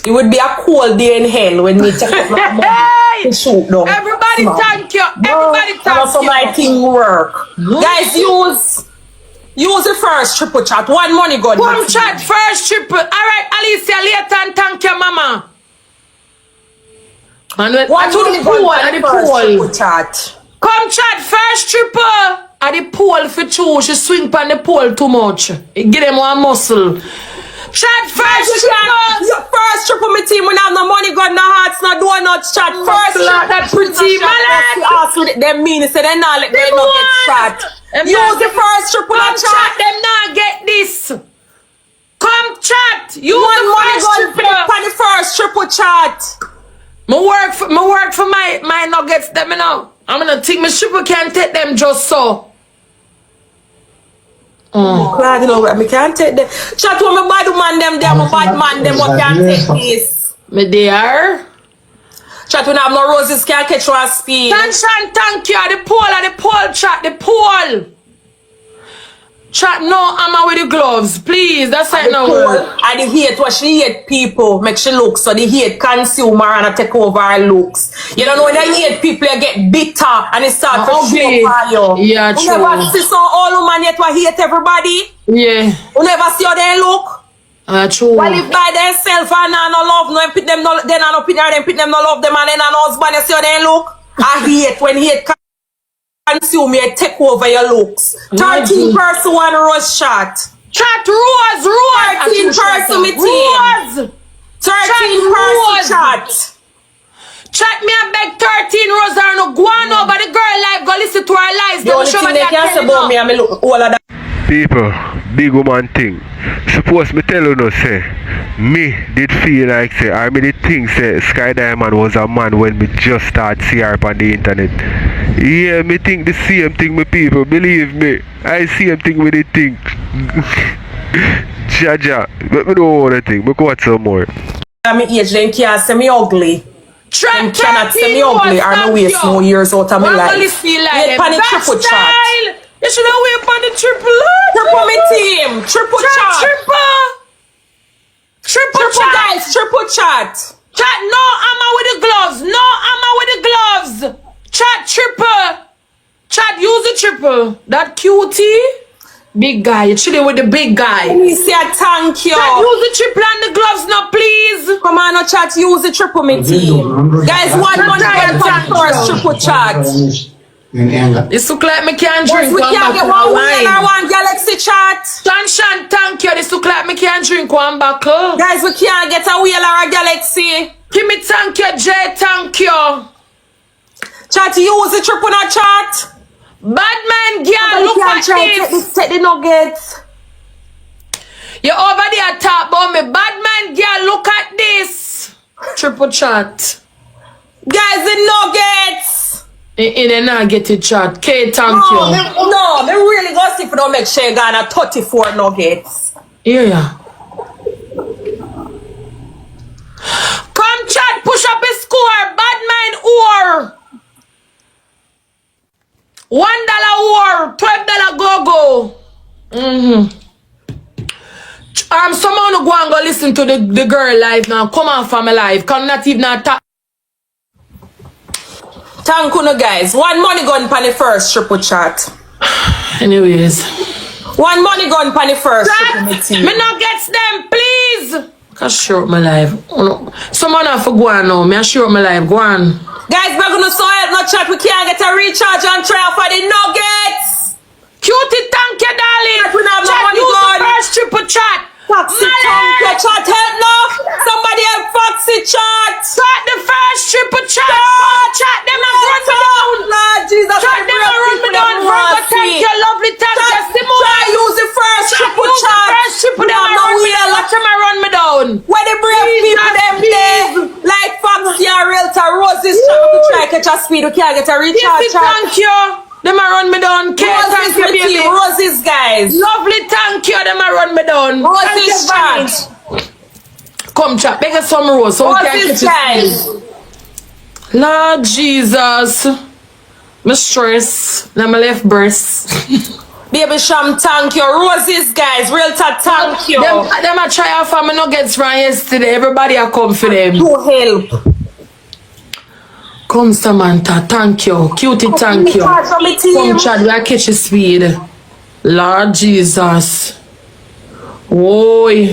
It would be a cold day in hell when we take up my money to shoot down. Everybody thank you. Everybody thank you. Also my thing work. Guys, use the first triple chat. One money god. Come chat first triple. Alright, Alicia, later and thank you, mama. And what to the pool at the pool. Chat. Come chat first triple at the pool for two. She swing pan the pole too much. It give them one muscle. Chat first triple. First triple me team. We have no money, got no hearts, no donuts. Chat first triple. That pretty man. Them mean say they not let them not get chat. Use the first triple chat. Them not get this. Come chat. Use one the money first triple. On the first triple chat. My work for my nuggets them, you know. I'm gonna think my triple can't take them just so. Glad you know what me can't take them. Chat with my bad man them there, my bad man them what can't take this. Me there. Chat when I have no roses can't catch one speed. Sunshine, thank you. The pole chat, the pole. Chat no hammer with the gloves, please. That's it now. And the hate what she hate people make she look so the hate consume her and take over her looks. You don't know when you hate people you get bitter and it start to show for you. Yeah, true. You never see some old woman yet what hate everybody? Yeah. You never see how they look? True. Well, if by themselves and no love, no put them no, then no opinion, then put them no love them and then no husband, you see how they look? I hate when hate consume you, take over your looks. 13 person one rose shot. Chat rose. 13 person me team. 13 person chat. Chat me and beg 13 rose are no go on over the girl life, go listen to her lies. The only thing they can say about me and me look all of that. People, big woman thing. Suppose me tell you no say, me did feel like say, I me did think say Sky Diamond was a man when me just start see her on the internet. Yeah, me think the same thing with people, believe me. I same thing with the thing. Jaja, but me don't want to think, me go some more. I'm age, then can't say me ugly. Them cannot say me ugly or no waste no years out of my life. Yeah, panic triple chat. You should have wait on the triple. Triple me team. Triple chat. Triple chat. Guys, triple chat. Chat, no hammer with the gloves. No hammer with the gloves. Chat, triple. Chat, use the triple. That cutie. Big guy. You're chilling with the big guy. Let me say a thank you. Chat, use the triple and the gloves now, please. Come on, no chat. Use the triple me team. Guys, one money first triple chat. This look like me can't drink. We can't get one wheel or one galaxy chat. Sunshine, thank you. This look like me can't drink one buckle. Guys, we can't get a wheel or a galaxy. Give me thank you, Jay, thank you. Chat, use the triple on chat. Bad man, girl, look at this. Take the nuggets. You over there talk about me. Bad man, girl, look at this. Triple chat. Guys, the nuggets. In and I get it chat. K, thank you. No, they really gonna see if we don't make sure you got 34 nuggets. Yeah. Come chat, push up a score. Bad mind or $1 war, $12 go. Someone who go and go listen to the girl live now. Come on from my live. Come not even attack. Thank you, guys. One money gun pan the first triple chat. Anyways. One money gun pan the first. Me not gets them, please. Can show up my live. Someone have to go on now. Me show up my live. Go on. Guys, we're gonna so help no chat. We can't get a recharge and try for the nuggets. Cutie, thank you, darling. Chat, use the first triple chat. Foxy, thank you, chat. Help no. Somebody help Foxy chat. Start the first triple chat. Chat, them a run me down. Lord Jesus, chat, them a run me down. Virgo, thank you, lovely, thank you. Simone, try use the first triple chat. First triple, them a run me down. Watch them a run me down. When the brave people them there, like Foxy and Realtor, Roses, we try catch a speed. We can't get a recharge. Thank you. Them a run me down. Thank you, baby. Roses, guys. Lovely, thank you. Them a run me down. Roses, chat. Come chat, make us some rose so we can catch guys. Lord Jesus. My stress. Now my left breast. Baby Sham, thank you. Roses, guys. Realtor, thank you. Them a try out for me nuggets from yesterday. Everybody a come for them. To help. Come Samantha, thank you. Cutie, thank you. Come Chad, we are catch speed. Lord Jesus. Oi.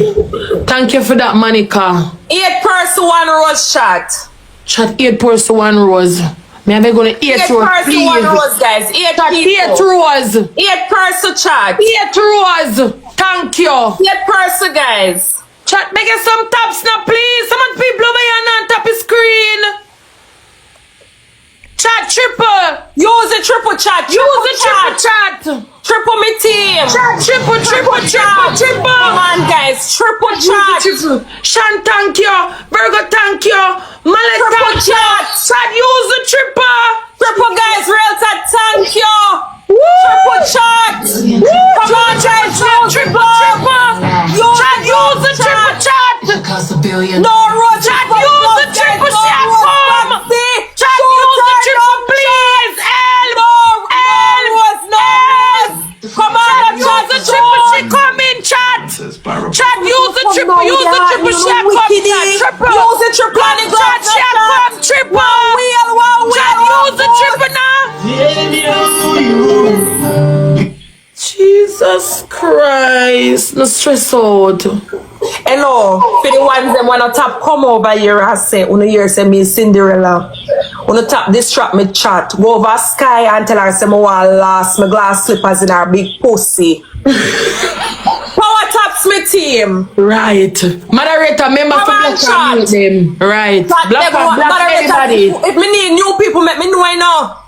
Thank you for that, Monica. 8 person 1 rose chat. Chat 8 person 1 rose. Me have gonna 8 rose, please. 1 rose, guys. 8 chat, people. 8 rose. 8 person chat. 8 rose. Thank you. 8 person, guys. Chat, make us some taps now, please. Some people over here on top of screen. Chat triple. Use the triple chat. Use the triple chat. Triple me team. Chat triple. Come on, guys. Triple chat. Shan, thank you. Virgo, thank you. Mallet, thank you. Chat, use the triple. Triple, guys. Realtor, thank you. Triple chat. Come on, guys. Triple. Chat, use the triple chat. No, Rose. Chat, use the triple chat. Come. Chat, use the triple, please. Come on, use the triple. She come in, chat. Chat, use the triple. Use the triple. She come. Triple. Use the triple. Chat, she come. Triple. Chat, use the triple now. Jesus Christ. No stress out. Hello, for the ones them wanna tap come over here and say, uno here say me Cinderella. Uno tap this trap me chat. Go over Sky and tell her say me want lost my glass slippers in her big pussy. Power taps me team. Right. Moderator, member to block and mute them. Right. Block anybody. If me need new people, make me know I know.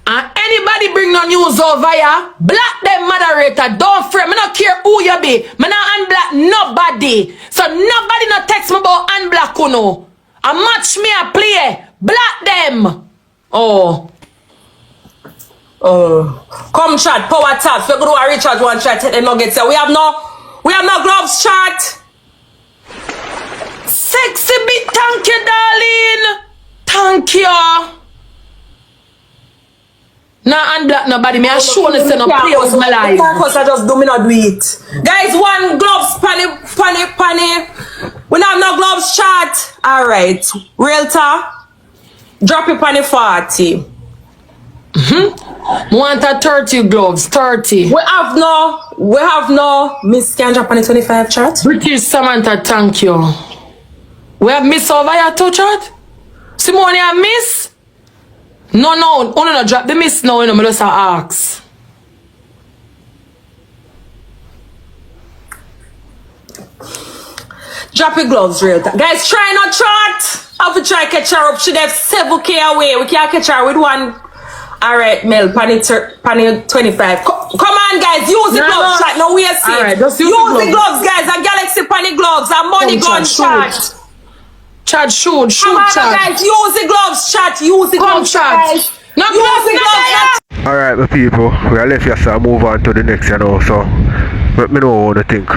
And anybody bring no news over here, block them, moderator. Don't fret. Me not care who you be. Me not unblock nobody. So nobody not text me about unblock uno. A match me a play. Block them. Oh. Come chat, power taps. We're gonna recharge one chat, take the nuggets. We have no gloves chat. Sexy bit, thank you, darling. Thank you. Nah, unblock nobody. Me I show you say no play with my life. Because I just do me not do it. Guys, one gloves, panny. We don't have no gloves chat. Alright. Realtor. Drop it panny 40. Want a 30 gloves, 30. We have no Miss can drop on the 25 chat. British Samantha, thank you. We have Miss over here too, chat. Simone have Miss? No, drop the Miss now, me just ask. Drop your gloves real time. Guys, try not chat. Have to try catch her up. She have 7K away. We can't catch her with one. Alright, Mel, panny 25. Come on, guys, use the gloves, chat. No, we are safe. Alright, just use the gloves, guys. A Galaxy panny gloves. A money gun chat. Chat, shoot, Come on, chat. guys, use the gloves, chat. Use the gloves, chat. No, use the gloves, chat. Alright, my people, we are left here, so move on to the next, you know, so let me know what you think.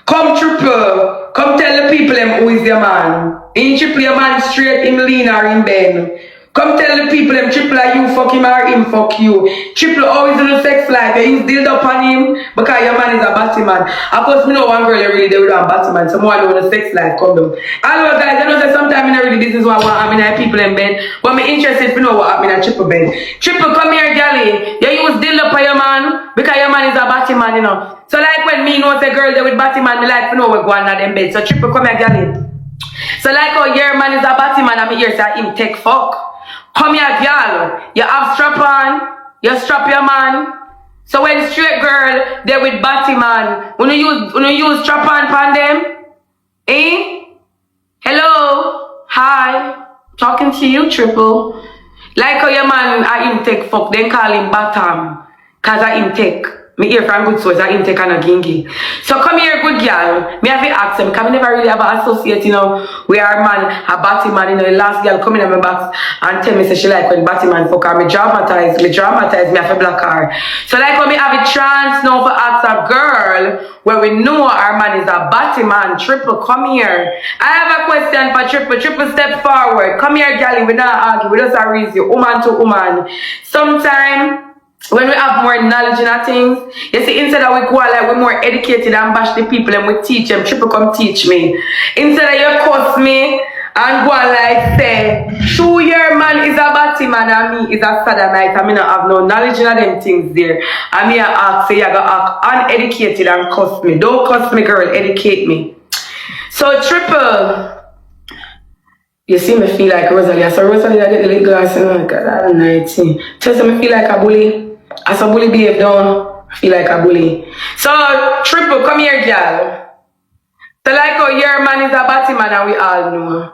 Come triple, come tell the people them who is your man. In triple your man straight, in lean or in bend. Come tell the people them triple are you fuck him or him fuck you. Triple always in the sex life. They use dildo upon him because your man is a batty man. Of course, me know one girl that really they would have a batty man. Some more do the sex life come down. Hello guys, I know that sometimes in really business what I want happen in people in bed. But me interested to know what happen in triple bed. Triple come here, galley. You use dildo upon your man because your man is a batty man, you know. So like when me know the girl there with batty man, me like to know what go on at them bed. So triple come here, galley. So like how your man is a batty man and me here say him take fuck. Come here, girl. You have strap on. You strap your man. So when straight girl, they with batty man. When you use strap on them, eh? Hello, hi. Talking to you, triple. Like how your man, I him take fuck. Then call him bottom, cause I him take. Me hear from good source, I him take on a gingy. So come here, good girl. Me have to ask them, because we never really have an associate, you know. We are man, a batty man, you know. The last girl come in my box and tell me say she like when batty man fuck her. Me dramatize, me have to block her. So like when me have a chance now for ask a girl where we know our man is a batty man, triple, come here. I have a question for triple. Triple, step forward. Come here, girl, we not argue, we just argue you, woman to woman. Sometime when we have more knowledge in our things, you see, instead of we go like we're more educated and bash the people and we teach them, triple come teach me. Instead of you cuss me and go like say, true your man is a batty man and me is a sodomite. I mean I have no knowledge in them things there. And me I ask, say you gotta act uneducated and cuss me. Don't cuss me, girl, educate me. So triple. You see me feel like Rosealee. So Rosealee I get the little glass and I got that 19. Just me feel like a bully. As a bully behave down, I feel like a bully. So triple, come here, girl. So like how your man is a batty man and we all know.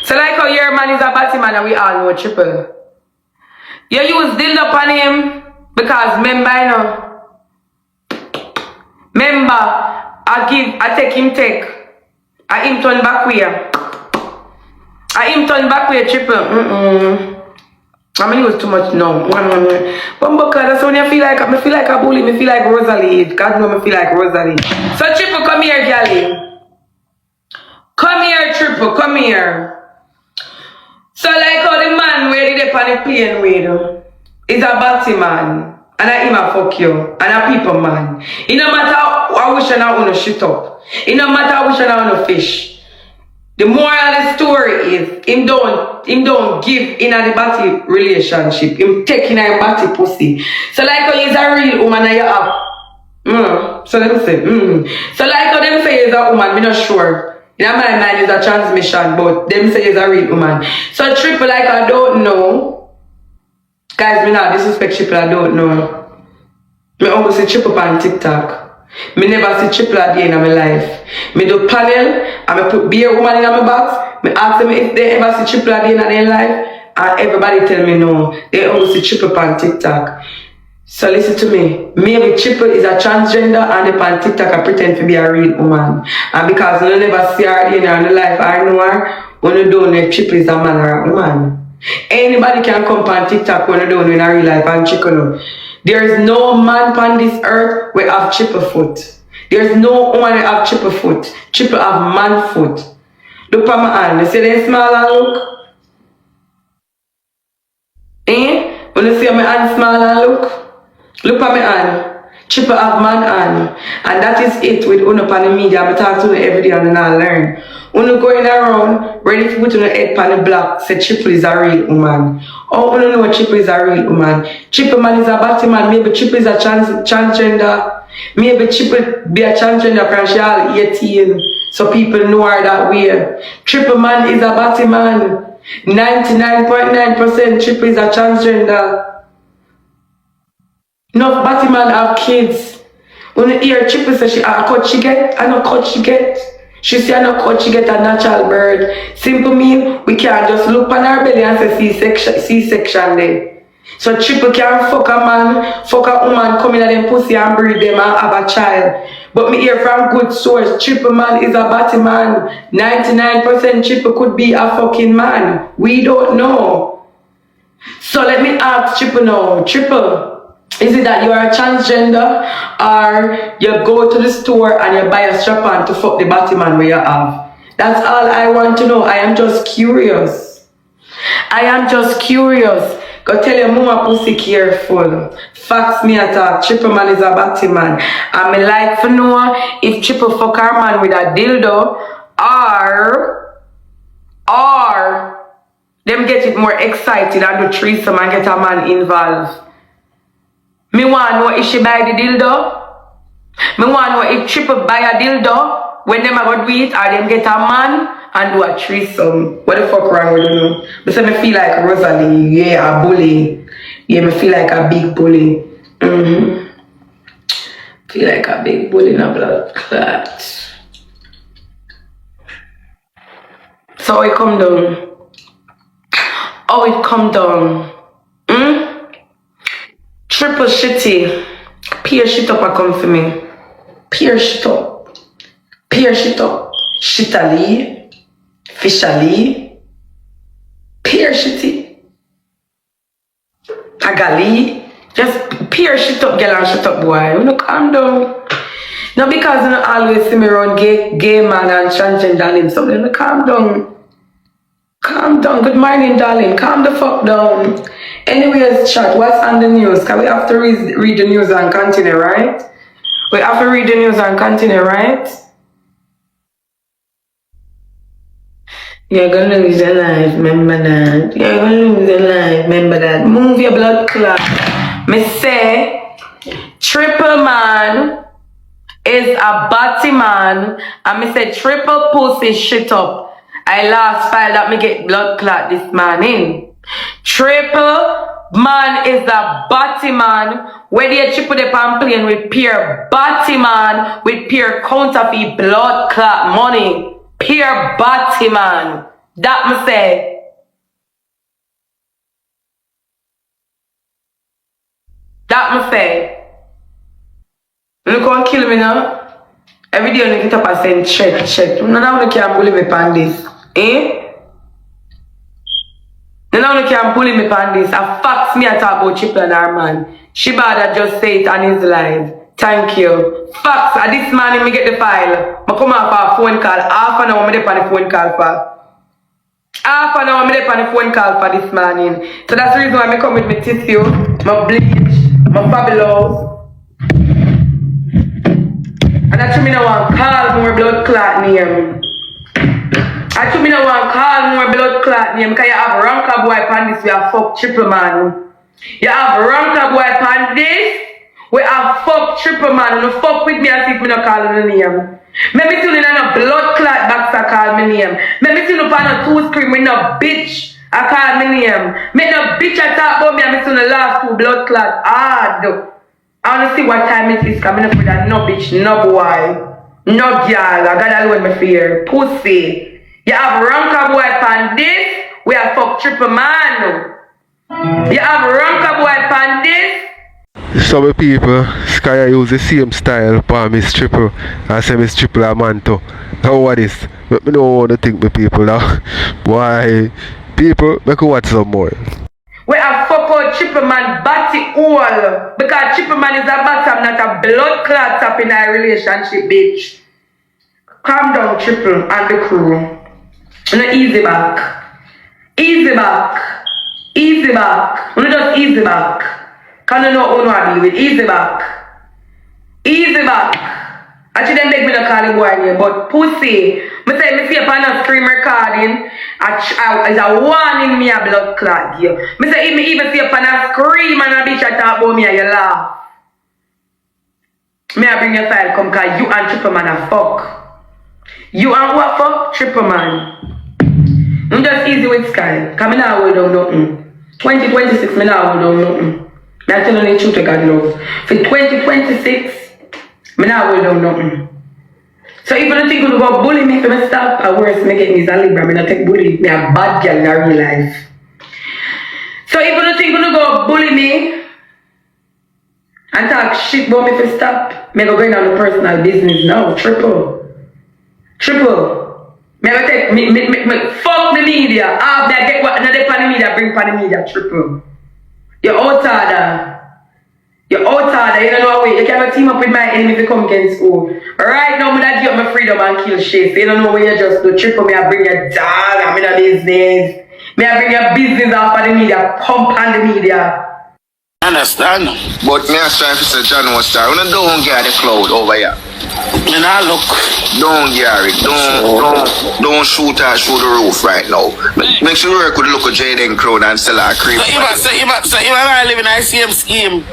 So like how your man is a batty man and we all know, triple. You use dildo upon him because remember, you know. Remember, I take him take. I him turn back here. I him turn back with a triple. I mean, it was too much no. But because that's when I feel like a bully, I feel like Rosealee. God knows I feel like Rosealee. So triple, come here, galley. Come here, triple, come here. So like how the man where they on the plane with is a batty man. And I him a fuck you. And a people man. It no matter how wish I want to shit up. It no matter how wish I want to fish. The moral of the story is him don't give in a the batty relationship. Him taking a batty pussy. So like how he's a real woman and you have. So them say. So like how them say he's a woman, me not sure. In my mind is a transmission, but them say he's a real woman. So triple like I don't know. Guys, me not disrespect triple, I don't know. Me almost see triple on TikTok. Me never see triple a day in my life. Me do panel and me put beer woman in my box. Me ask them if they ever see triple a day in their life. And everybody tell me no. They only see triple on TikTok. So listen to me. Maybe triple is a transgender and the on TikTok I pretend to be a real woman. And because you never see her in her life, I know her, when you don't know if triple is a man or a woman. Anybody can come on TikTok when you don't know in a real life and check on her. There is no man on this earth who have triple foot. There is no woman who have triple foot. Triple have man foot. Look at my hand. You see them small and look? When you see my hand small and look? Look at my hand. Triple have man hand. And that is it with Uno on the media. I talk to you every day and I learn. Uno going around, ready to put on the head on the block, say triple is a real woman. Oh, Uno know triple is a real woman. Triple man is a batty man. Maybe triple is a transgender. Maybe triple be a transgender because she all 18. So people know her that way. Triple man is a batty man. 99.9% triple is a transgender. No Batman have kids. When you hear Triple say she a cut she get, I no cut she get. She say I no cut she get a natural birth. Simple mean we can't just look on her belly and say C-section there. So Triple can fuck a man, fuck a woman, come in at them pussy and breed them and have a child. But me hear from good source, Triple man is a Batman. 99% Triple could be a fucking man. We don't know. So let me ask Triple now. Triple, is it that you are a transgender or you go to the store and you buy a strap-on to fuck the Batman where you have? That's all I want to know. I am just curious. I am just curious. Go tell your mama pussy careful. Facts me attack. Triple man is a Batman. And me like to know if Triple fuck her man with a dildo or them get it more excited and do threesome and get a man involved. Me want to know if she buy the dildo. Me want to know if Triple buy a dildo when them about do it or them get a man and do a threesome. What the fuck wrong with you? But me feel like Rosealee, yeah, a bully. Yeah, me feel like a big bully. Feel like a big bully in a blood clot. So it come down. Oh, it come down. Triple shitty. Peer shit up and come for me. Peer shit up. Peer shit up. Shitally. Fishaly. Peer shitty. Agali. Just peer shit up, girl, and shit up, boy. You know, calm down. Not because you don't always see me around gay man and transgender darling. So you know, calm down. Calm down. Good morning, darling. Calm the fuck down. Anyways, chat, what's on the news? Because we have to read the news and continue, right? We have to read the news and continue, right? You're gonna lose your life, remember that. You're gonna lose your life, remember that. Move your blood clot. Me say, Triple man is a Batman, and me say Triple pussy shit up. I last file that me get blood clot this morning. Triple man is a Batman. Whether you Triple the pamphlet with pure Batman with pure counterfeit blood clot money. Pure Batman. That me say. That me say. You can't kill me now. Every day you get up and say check. None of you can bully me on this. Eh? None of you can bully me on this. A facts me I talk about Triple and her man. She bad just say it on his live. Thank you. Facts, this morning me get the file. I come off a phone call. Half an hour me dey on the phone call for. Half an hour me dey on the phone call for this morning. So that's the reason why I come with my tissue, my bleach, my fabulous. And that's why me no want call more blood clot name. That's why me no want call more blood clot name because you have Ranka boy pan this, we have fuck Triple man. You have Ranka boy pan this. We have fuck Triple man, and fuck with me as if me no call the name. Maybe tune in a blood clot box I call me name. Maybe tune up on a two screen with no bitch I call me name. Make no bitch I talk about me and me tune the last two blood clot hard. I wanna see what time it is coming up with that no bitch, no boy, no girl. I got alone me fear. Pussy. You have Ranka boy pan this, we have fuck Triple man. You have Ranka boy pan this. Some people, Sky use the same style for Miss Triple and say Miss Triple a man too. Now what is? But me don't want to think me people now. Why? People, make you watch some more. We have fuck out Triple man batty all. Because Triple man is a bottom, not a blood clot up in our relationship, bitch. Calm down, Triple and the crew. No, easy back. Easy back. Easy back. No, just easy back. Can you know who I deal with? Easy back. Easy back. Actually, them beg me to call the boy name, but pussy. Me say me see upon a screen recording. Is a warning me a blood clot here. Me say if me even see upon a scream and a bitch I talk about me and you laugh. Me I bring your file come cause you and Triple man a fuck. You and what fuck? Triple man. I'm just easy with Sky. Cause me now hold on nothing. 2026 me now hold on nothing. That's the only truth I got love. For 2026, I not will do nothing. So if you don't think you go bully me for me stop, I worse me get me a Libra, I not take bully. Me a bad girl in real life. So if you don't think you go bully me and talk shit about me for stop, me go going on the personal business now. Triple. Me go take me fuck the media. I get what another pan the media, bring pan the media. Triple. You're out order. You're out order. You don't know way. You can't team up with my enemy if you come against school. Right now, I'm gonna give up my freedom and kill shit. You don't know where you just do. Triple me, I bring your dog. I'm in a business. Me, I bring your business off of the media. Pump on the media. Understand? But me, I try to say John was star. When I don't get the cloud over here. And I look. Don't get it. Don't shoot her through the roof right now. Make sure you work with the local jayden crowd and sell her cream. So you live in a same scheme.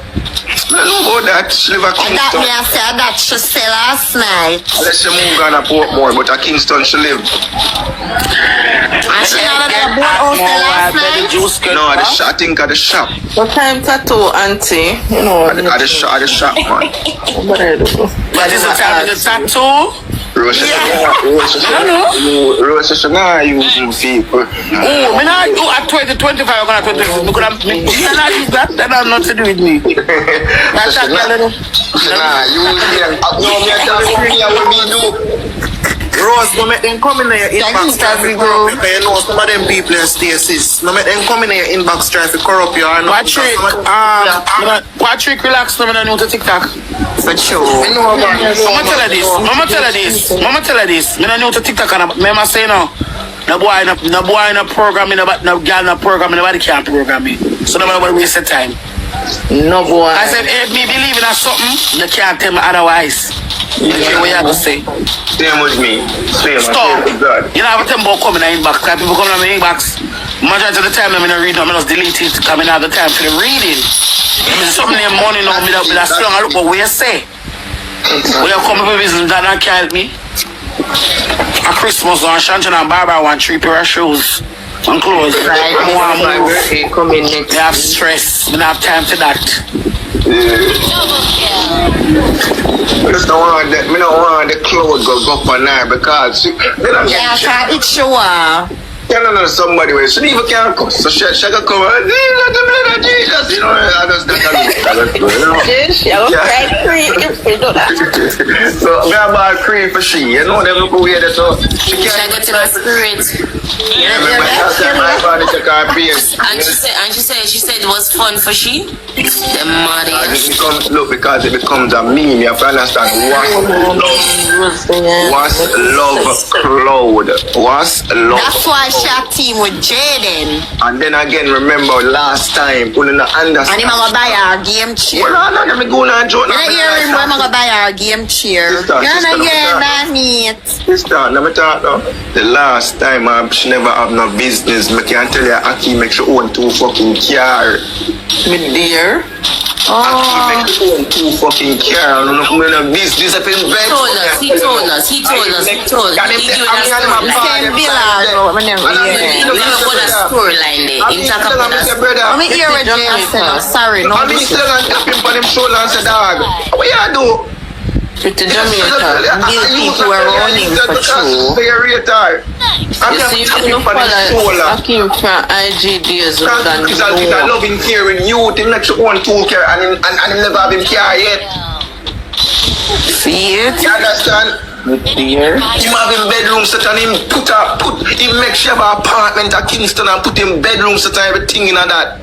I don't know that. She live at Kingston. That me I said that she sell last night. Unless she moved on a Portmore, but at Kingston she live. And she not at the boat house last night? No, I think at the shop. What time tattoo, auntie? You know. At the shop, man. What I do? What is the time of the tattoo? Rose Shoshana using people. Oh, when I do at 2025, I'm going to 26 because I'm not use that. That has nothing to do with me. That's that girl. Nah, you will do. Rose, no make them come in your inbox try to corrupt you. You know some of them people in stasis. No make them come in your inbox try to corrupt you. Patrick, Patrick, relax. No man, new to TikTok. For sure. Mama tell her this. Me not new to TikTok and me say no. No boy no programming, no girl no programming, nobody can't program me. So nobody waste your time. No boy. I said if me believe in something, you can't tell me otherwise. You know what you have to say? Same with me. Stop. You know what I'm about coming in inbox. People come in my inbox. Majority of the time I'm in a read, I'm just delete it. Coming out the time for the reading. Something in the morning now, me that strong. I look at what you say. When you come up with business that can't help me. A Christmas on Shanton and Barbara want 3 pair of shoes and clothes. Right. They have stress. We don't have time for that. I just don't want that. I don't want the clothes go up on there because It's sure. know somebody where she even can't come. So she can come and let the blood of Jesus, you know. I just So we have a cream for she, you know, they look weird so she can't get to my spirit. And she said it was fun for she. The money. Look, because it becomes a meme, you have to understand what's love cloud. What's love. That's why shot team with Jayden. And then again, remember last time, we didn't understand. And him gonna buy our game chair. Well, no, let me go now, Joe. You hear him when I'm gonna buy our game chair. You're not hear that, mate. Sister, let me talk now. The last time she never have no business. I can tell you, Akeem make she own 2 fucking car. With dear. Akeem make she own 2 fucking car. No business. He told us. He gave us the same bill. We don't put a storyline there. In talk about us. I'm here with Jayden. Sorry, no. I'm still on tap him on him shoulder and say, dog, what you do? Pretty Jamaica. These people were running for true. I'm You see, if you don't follow Akeem from IG days, you can Because I love him caring youth. He makes your own 2 care and he never have him care yet. see it. You understand? With dear. Him have him bedroom set and him he make sure have an apartment at Kingston and put him bedroom set and everything in that.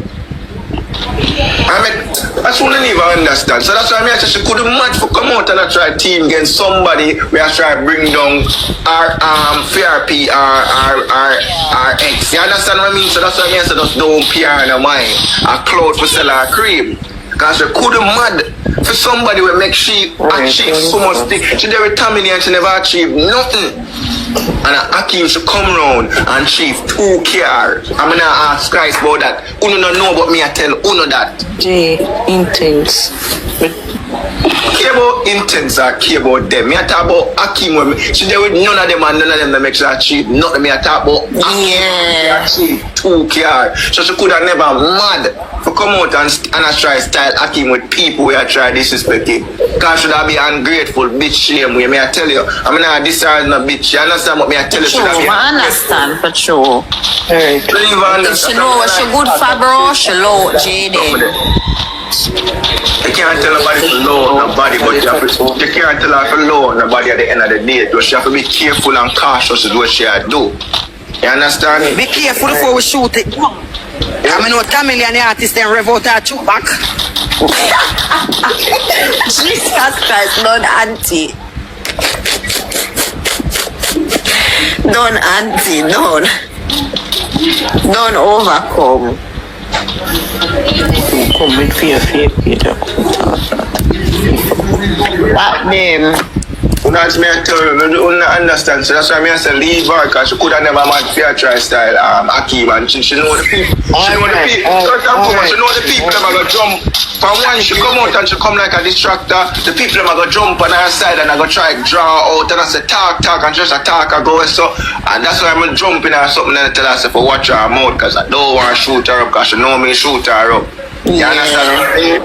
That's what I never understand. So that's why I say she couldn't match for come out and I try team against somebody where I try bring down our PRP our ex. You understand what I mean? So that's why I say just don't PR in her mind. A cloud for sell her cream. Because she couldn't mad for somebody who make she achieve so much thing. She did with Tamini and she never achieved nothing. And Akeem should come round and achieve 2 cars. I'm gonna ask Christ about that. Uno don't know about me, I tell Uno that. Intense. care about intents or care about them. Me I talk about Akeem. She there with none of them and none of them that make sure cheat. Nothing me I talk about Akeem. 2 so she could have never mad for come out and I try style Akeem with people where I try disrespect him. Cause should I be ungrateful, bitch shame way. Me I tell you. I mean I decide no bitch. You understand what me I tell you? True, I understand for sure. Hey. If she know what she good for, bro, she low Jayden. You can't tell nobody to low nobody, but you can't tell her to low nobody at the end of the day. So she have to be careful and cautious with what she do. You understand? Be careful before we shoot it. I mean, no Tamil and the artist then revolt her chuck back. Jesus Christ, non auntie. Non auntie, non overcome. Come with fear, Peter. That name. That's me I tell you, you don't understand. So that's why I say leave her, because she could have never mad fair try style Akeem, and she know the people. She know the people. She know the people that are going to jump. From one, she come out and she come like a distractor. The people that are going to jump on her side and I go try to draw out, and I say talk, and just a talk I go so. And that's why I'm jumping or something and I tell her I say for watch her mouth, because I don't want to shoot her up, because she know me shoot her up. You understand?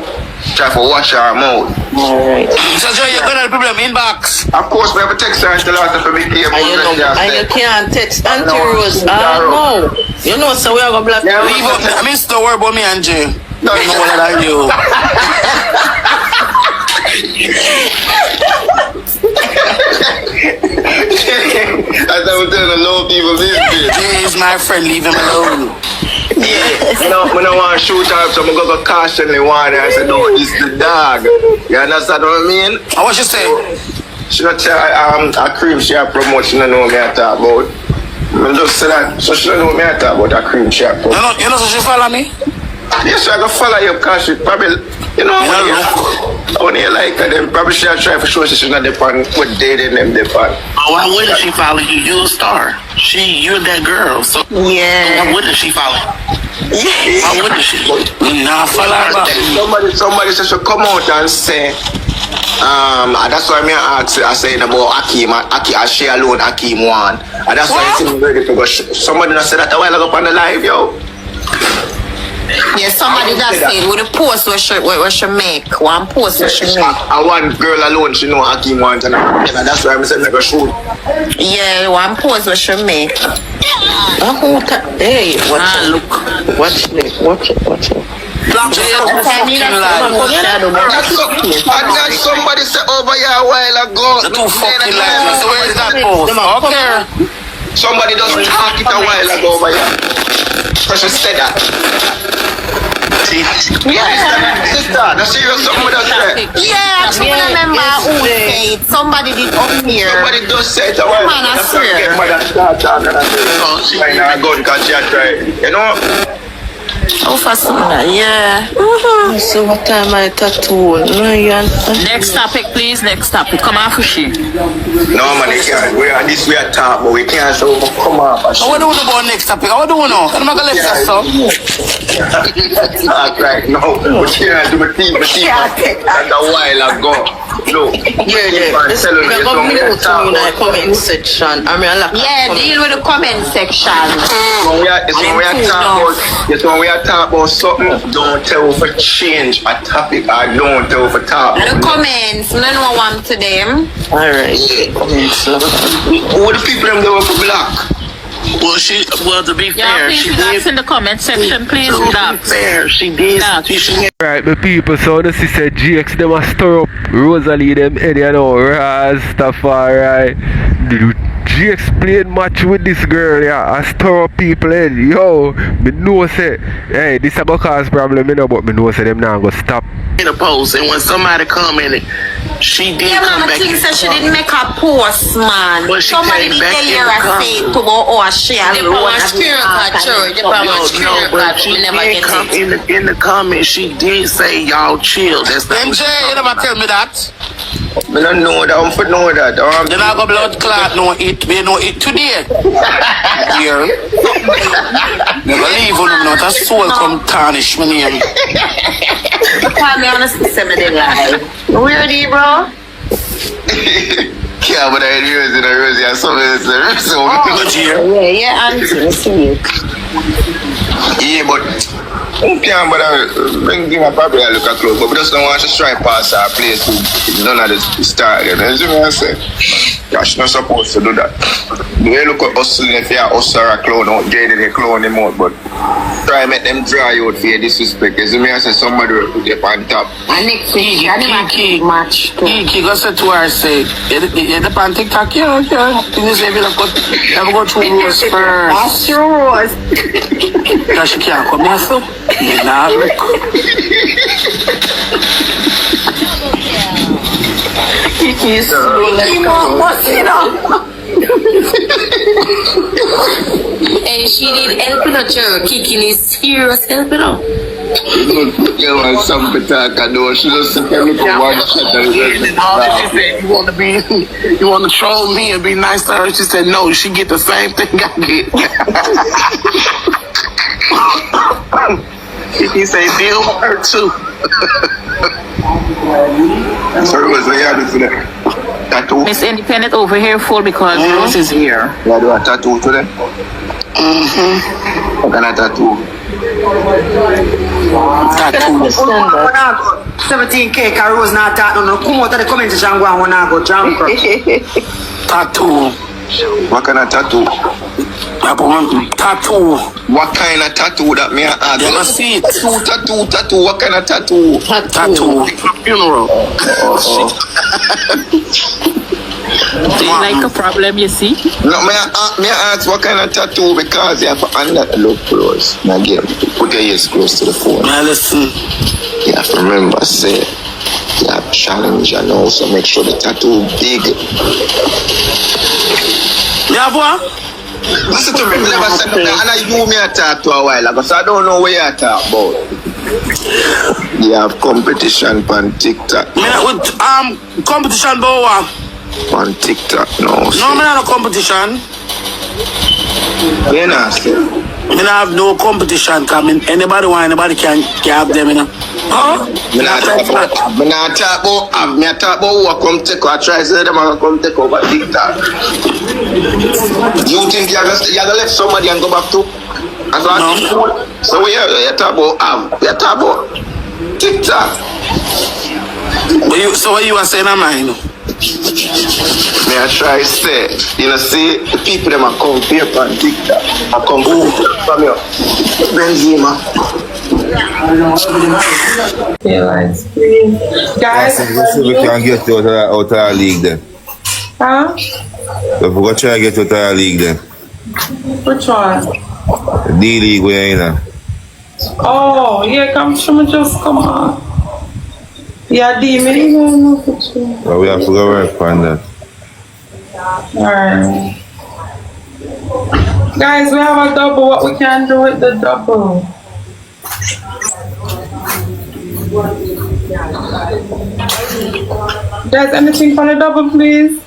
Try for watch her mouth. Alright. So, Joe, you got a problem inbox? Of course, we have a text her and tell her to be careful. And you can't text Auntie Rose. No. You know, so we are going to block. Yeah, Leave up. I mean, don't worry about me and Jay. No, you know what I do. I thought we telling the low people this bitch. Jay is my friend, leave him alone. I don't want to shoot her, so I'm going to caution the one and I said, no, this is the dog. You understand what I mean? What you say? She not tell Akeem she a promote, she don't know what I talk about. I just say that, so she don't know what I talk about Akeem she a promote. You know so she follow me? Yes, I go follow you because she probably, you know, when you like her, then probably she a try for sure she's not depend with dating them depend. Why wouldn't she follow you? You're a star. You're that girl. So Yeah. why wouldn't she follow? Why wouldn't she? Nah, follow her. Somebody said she come out and say, that's why me ask I say about Akeem, she alone Akeem one. And that's why it's ready to go. Somebody not said that a while ago on the live, yo. Yeah, somebody that said with the post where she make. One post where she make. And one girl alone, she know Akeem wants and that's why I'm saying like a shoot. Yeah, one post where she make. Hey, watch it. Black Jay, And then somebody said over here a while ago. the two fucking lies. So where is that post? Okay. Somebody just talk it a while ago over here. So she said that. Sister, the serious something with us there. Yeah, I remember who said somebody did up here. Somebody just said a while ago. That's why I get mad and start talking and I say, oh, she might not go because she had tried. You know? Oh, for something, yeah. So what time I tattoo? Next topic, please. Next topic. Come on, Fushi. No, man, they can't. We are this way at top, but we can't so come up. What do we know about next topic? What do we know? I'm not going to let that so. That's right, no. We can't do the team. That's a while ago. No. Yeah. This is going to be in the comment section. Yeah, deal with the comment section. When we are talking about something, don't tell for change a topic or don't tell for talk. And the comments, no one to them. Alright, comments. Who the people them go for black? Well, to be fair, please she relax did. in the comment section, please. To be fair, she did. Right, my people, so this is said GX them a stir up Rosealee them head, you know, Rastafari. GX playing match with this girl, yeah, I stir up people head. Yo, me know say, hey, this a go cause problem, you know, but me know say them now go stop. In a post, and when somebody commented, she did Yeah, come mama back. thinks that she didn't make a post, man. But she Somebody came did back tell in her the a say to go, oh, she alone. but she did come in the comments. She did say y'all chill. That's not. MJ, you never tell me that. I don't know that. I'm for know that. Then I go blood clot, no it. We know it today. Here. Never leave on them, not a soul come tarnish my name. Call me honestly, 7 day live. Where are you, bro? Yeah, but I use it, I saw it, so Yeah, auntie, I see you. yeah, but okay, but bring him up probably a look at close, but we just don't want to strike past our place to none of the start. You know what I say? Gosh, not supposed to do that. The way look at hustling if you are hustler a clown out, jayden a clown him out, but try make them dry out for your disrespect. You see me, I say somebody will put you up on top. And next week, I didn't match. He go say to her, say, you the pan TikTok, yeah. You say, you have to go through Rose first. That's true, Rose. Because she can't come here, so you nah look. Kiki's Hey, she need help in a chair. Kiki needs serious help in a. You want something to talk and do, she just sit there looking one shot and all that she said, you want to troll me and be nice to her? She said, no, she get the same thing I get. He say, deal with her too. Sorry, what's the yard today? Tattoo? Miss Independent over here full because Rose is here. You do a tattoo today? What kind of tattoo? Tattoo. 17K, Rose not tattoo. No, come out of the comment section and go jump. Tattoo. What kind of tattoo? Tattoo. What kind of tattoo that me ask? You never see it. Tattoo. What kind of tattoo? Tattoo. Funeral. Do you like a problem, you see? No, me ask what kind of tattoo because you have to under look close. Now again, put your ears close to the phone. Now listen. You have to remember, say, you have challenge and also make sure the tattoo big. Yeah, boy. Listen to me, never said nothing. And I do me a tattoo a while ago, so I don't know what you talk about. You have competition on TikTok. With competition about what? On TikTok, no. No, me not no competition. You know, say. Me not have no competition because anybody want anybody can have them, you know. Huh? Me not talk about who come take over. I try to say them and come take over TikTok. You think you're gonna let somebody and go back to? No. So we are talk about we are talk about TikTok. So what you are saying, I'm May I try to say, you know, see, the people them are come here on TikTok. I come from here. Benzima. Guys, let's see if we can get out of our league then. Huh? So if we go try to get out of our league then. Which one? The D-League we're in now. Oh, yeah, come on. Yeah, D, me Well, we have to go work on that. Alright. Guys, we have a double. What we can do with the double? Guys, anything for the double, please?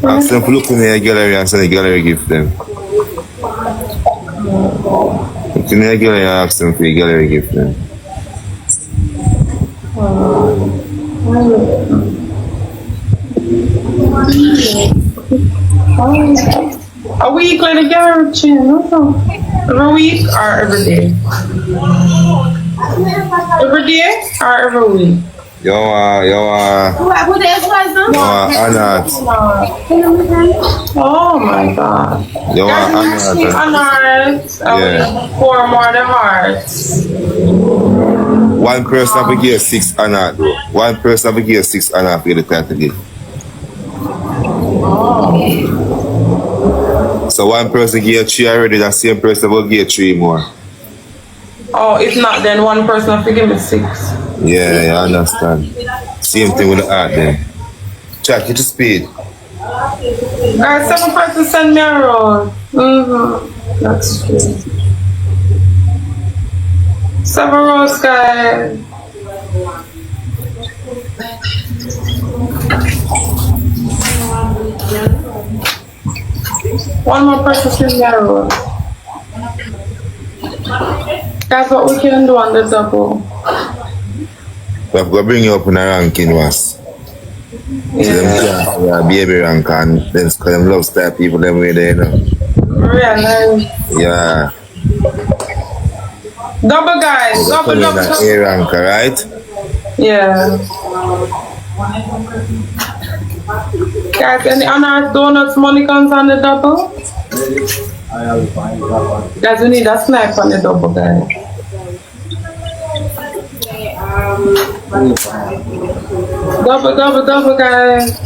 Ask them to look in the gallery and send the gallery gift them. Look in the gallery and ask them for the gallery gift them. A weekly together, every week or every day? Every day or every week? You want Anat. Oh my God. You want Anat. Yeah. 4 more than hearts. One person will give 6 Anat, bro. One person will give 6 Anat for the time to give. So one person give 3 already, that same person will give 3 more. Oh, if not, then one person will give me 6. Yeah, I understand. Same thing with the art then. Check it to speed. Guys, 7 person send me a roll. That's true. 7 rolls, guys. One more person send me a roll. That's what we can do on the double. We're going to bring you up in a ranking, was. Yeah, baby rank and then them love style people them way there, you know. Really? Yeah. Double guys, double. A rank, right? Yeah. Guys, any honor donuts money comes on the double? Guys, we need a snipe on the double, guys. Double, guys.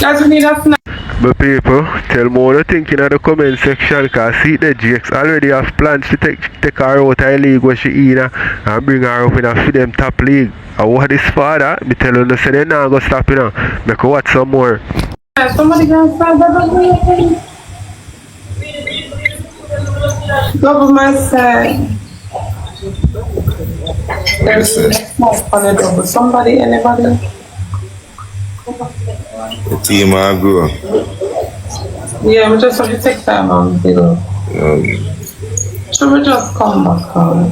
Guys, we need a snipe. But people, tell me what you think in the comment section, because see the Jakes already have plans to take her out of the league where she in and bring her up in a for them top league. And what this father, me tell you, say they not go stop, you know. Make her watch some more. Somebody can start double my side. There's smoke on the double. Somebody, anybody? The team are grow. Yeah, we just have to take time on the Should we just come back home?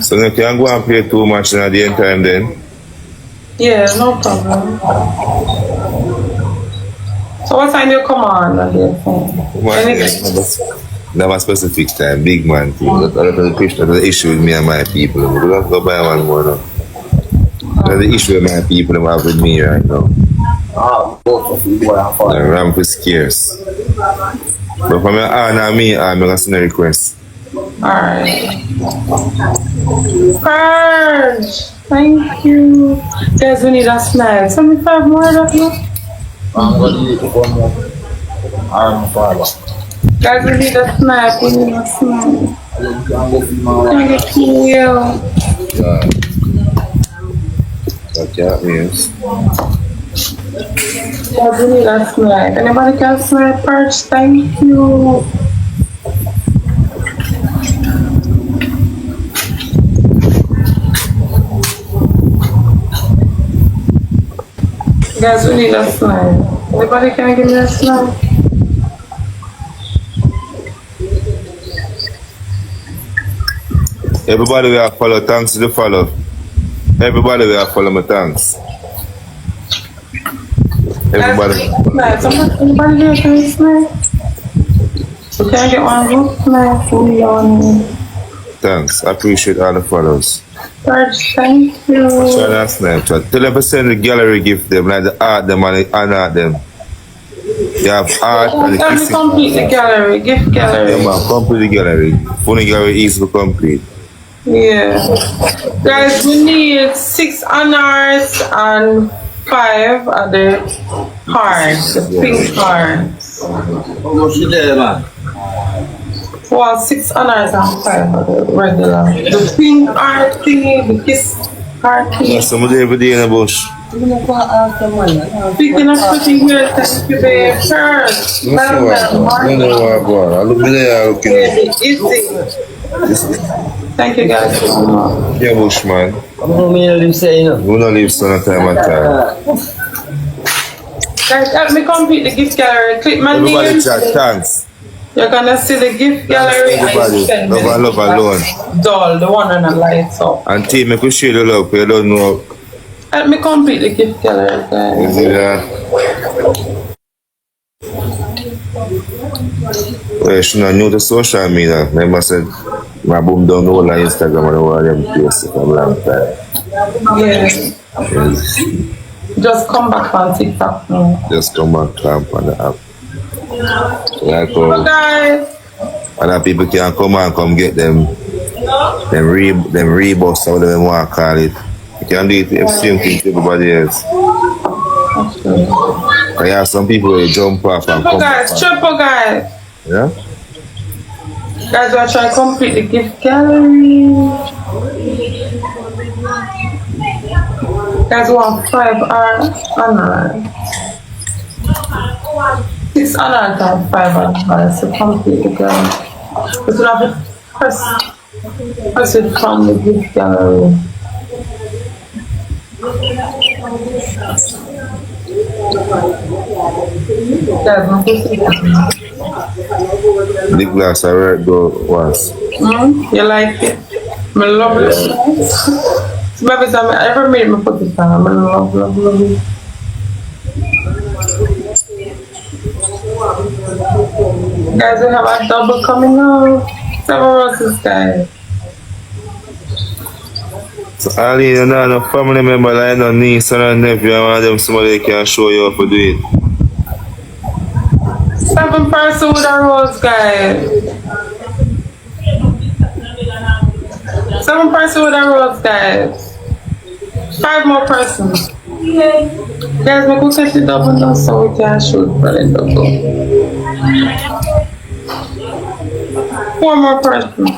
So you can go and play 2 matches at the end time then? Yeah, no problem. So what time you come on? Never specific time, big man thing. A lot of the question, the issue with me and my people. We don't go buy one more now. That's the issue with my people I have with me right now. The ramp is scarce. But for me, I'm going to send a request. Alright. Purge! Thank you. Guys, we need a snack. 75 more of that now? I'm going to need one more. Guys, we need a snack. We need a snack. Can get cool. What that means? Guys, we need a snack. Anybody can snack Purge? Thank you. Guys, we need a slime. Anybody can give me a slime? Everybody will follow, thanks to the follow. Everybody will follow my thanks. Everybody. Anybody here can slime? We can get one good slime for you. Thanks, I appreciate all the follows. George, thank you. So that's Snapchat. Tell them to send the gallery gift them, like the art them and the honor them. You have art and the kissing. Complete the gallery, gift gallery. Yeah, man, complete the gallery. Funny gallery easy to complete. Yeah. Guys, we need 6 honors and 5 other cards, the pink cards. Well, 6 honors and 5 of the regular. The pink art thingy, the kiss art thingy. Yeah, somebody every day in the bush. Speaking of pretty here, thank you, babe. First, I look there, thank you, guys. Yeah, bush, man. We don't live some time at time. Guys, help me complete the gift gallery. Click my name. Everybody chat, thanks. You're gonna see the gift gallery. Everybody, love alone. Doll, the one on the lights up. And team, make you share the love, you don't know. Help me complete the gift gallery, guys. Is it that? Well, she not new to social media. Remember said, my boom down the whole on Instagram and all them places for a long time. Yes. Just come back on TikTok now. Just come back clamp on the app. Like guys. other people can come and come get them rebus or whatever they want to call it. You can do it the same thing to everybody else. Because you have some people who jump off and come back. Triple guys. Yeah? Guys, we're trying to complete the gift gallery. Guys, we want 5 honors. 6 honors and 5 honors to complete the gallery. But we have to press it from the gift gallery. That's my pussy. The glass I read go once. You like it? I love it. So maybe I ever made my pussy song. I love it. Guys, we have a double coming out. 7 roses, guys. So Ali, you know, no family member like no niece and nephew, and one of them somebody can show you how to do it. 7 person with a rose, guys. 7 person with a rose, guys. 5 more persons. Guys, we go catch the double now so we can shoot for the double. 4 more persons.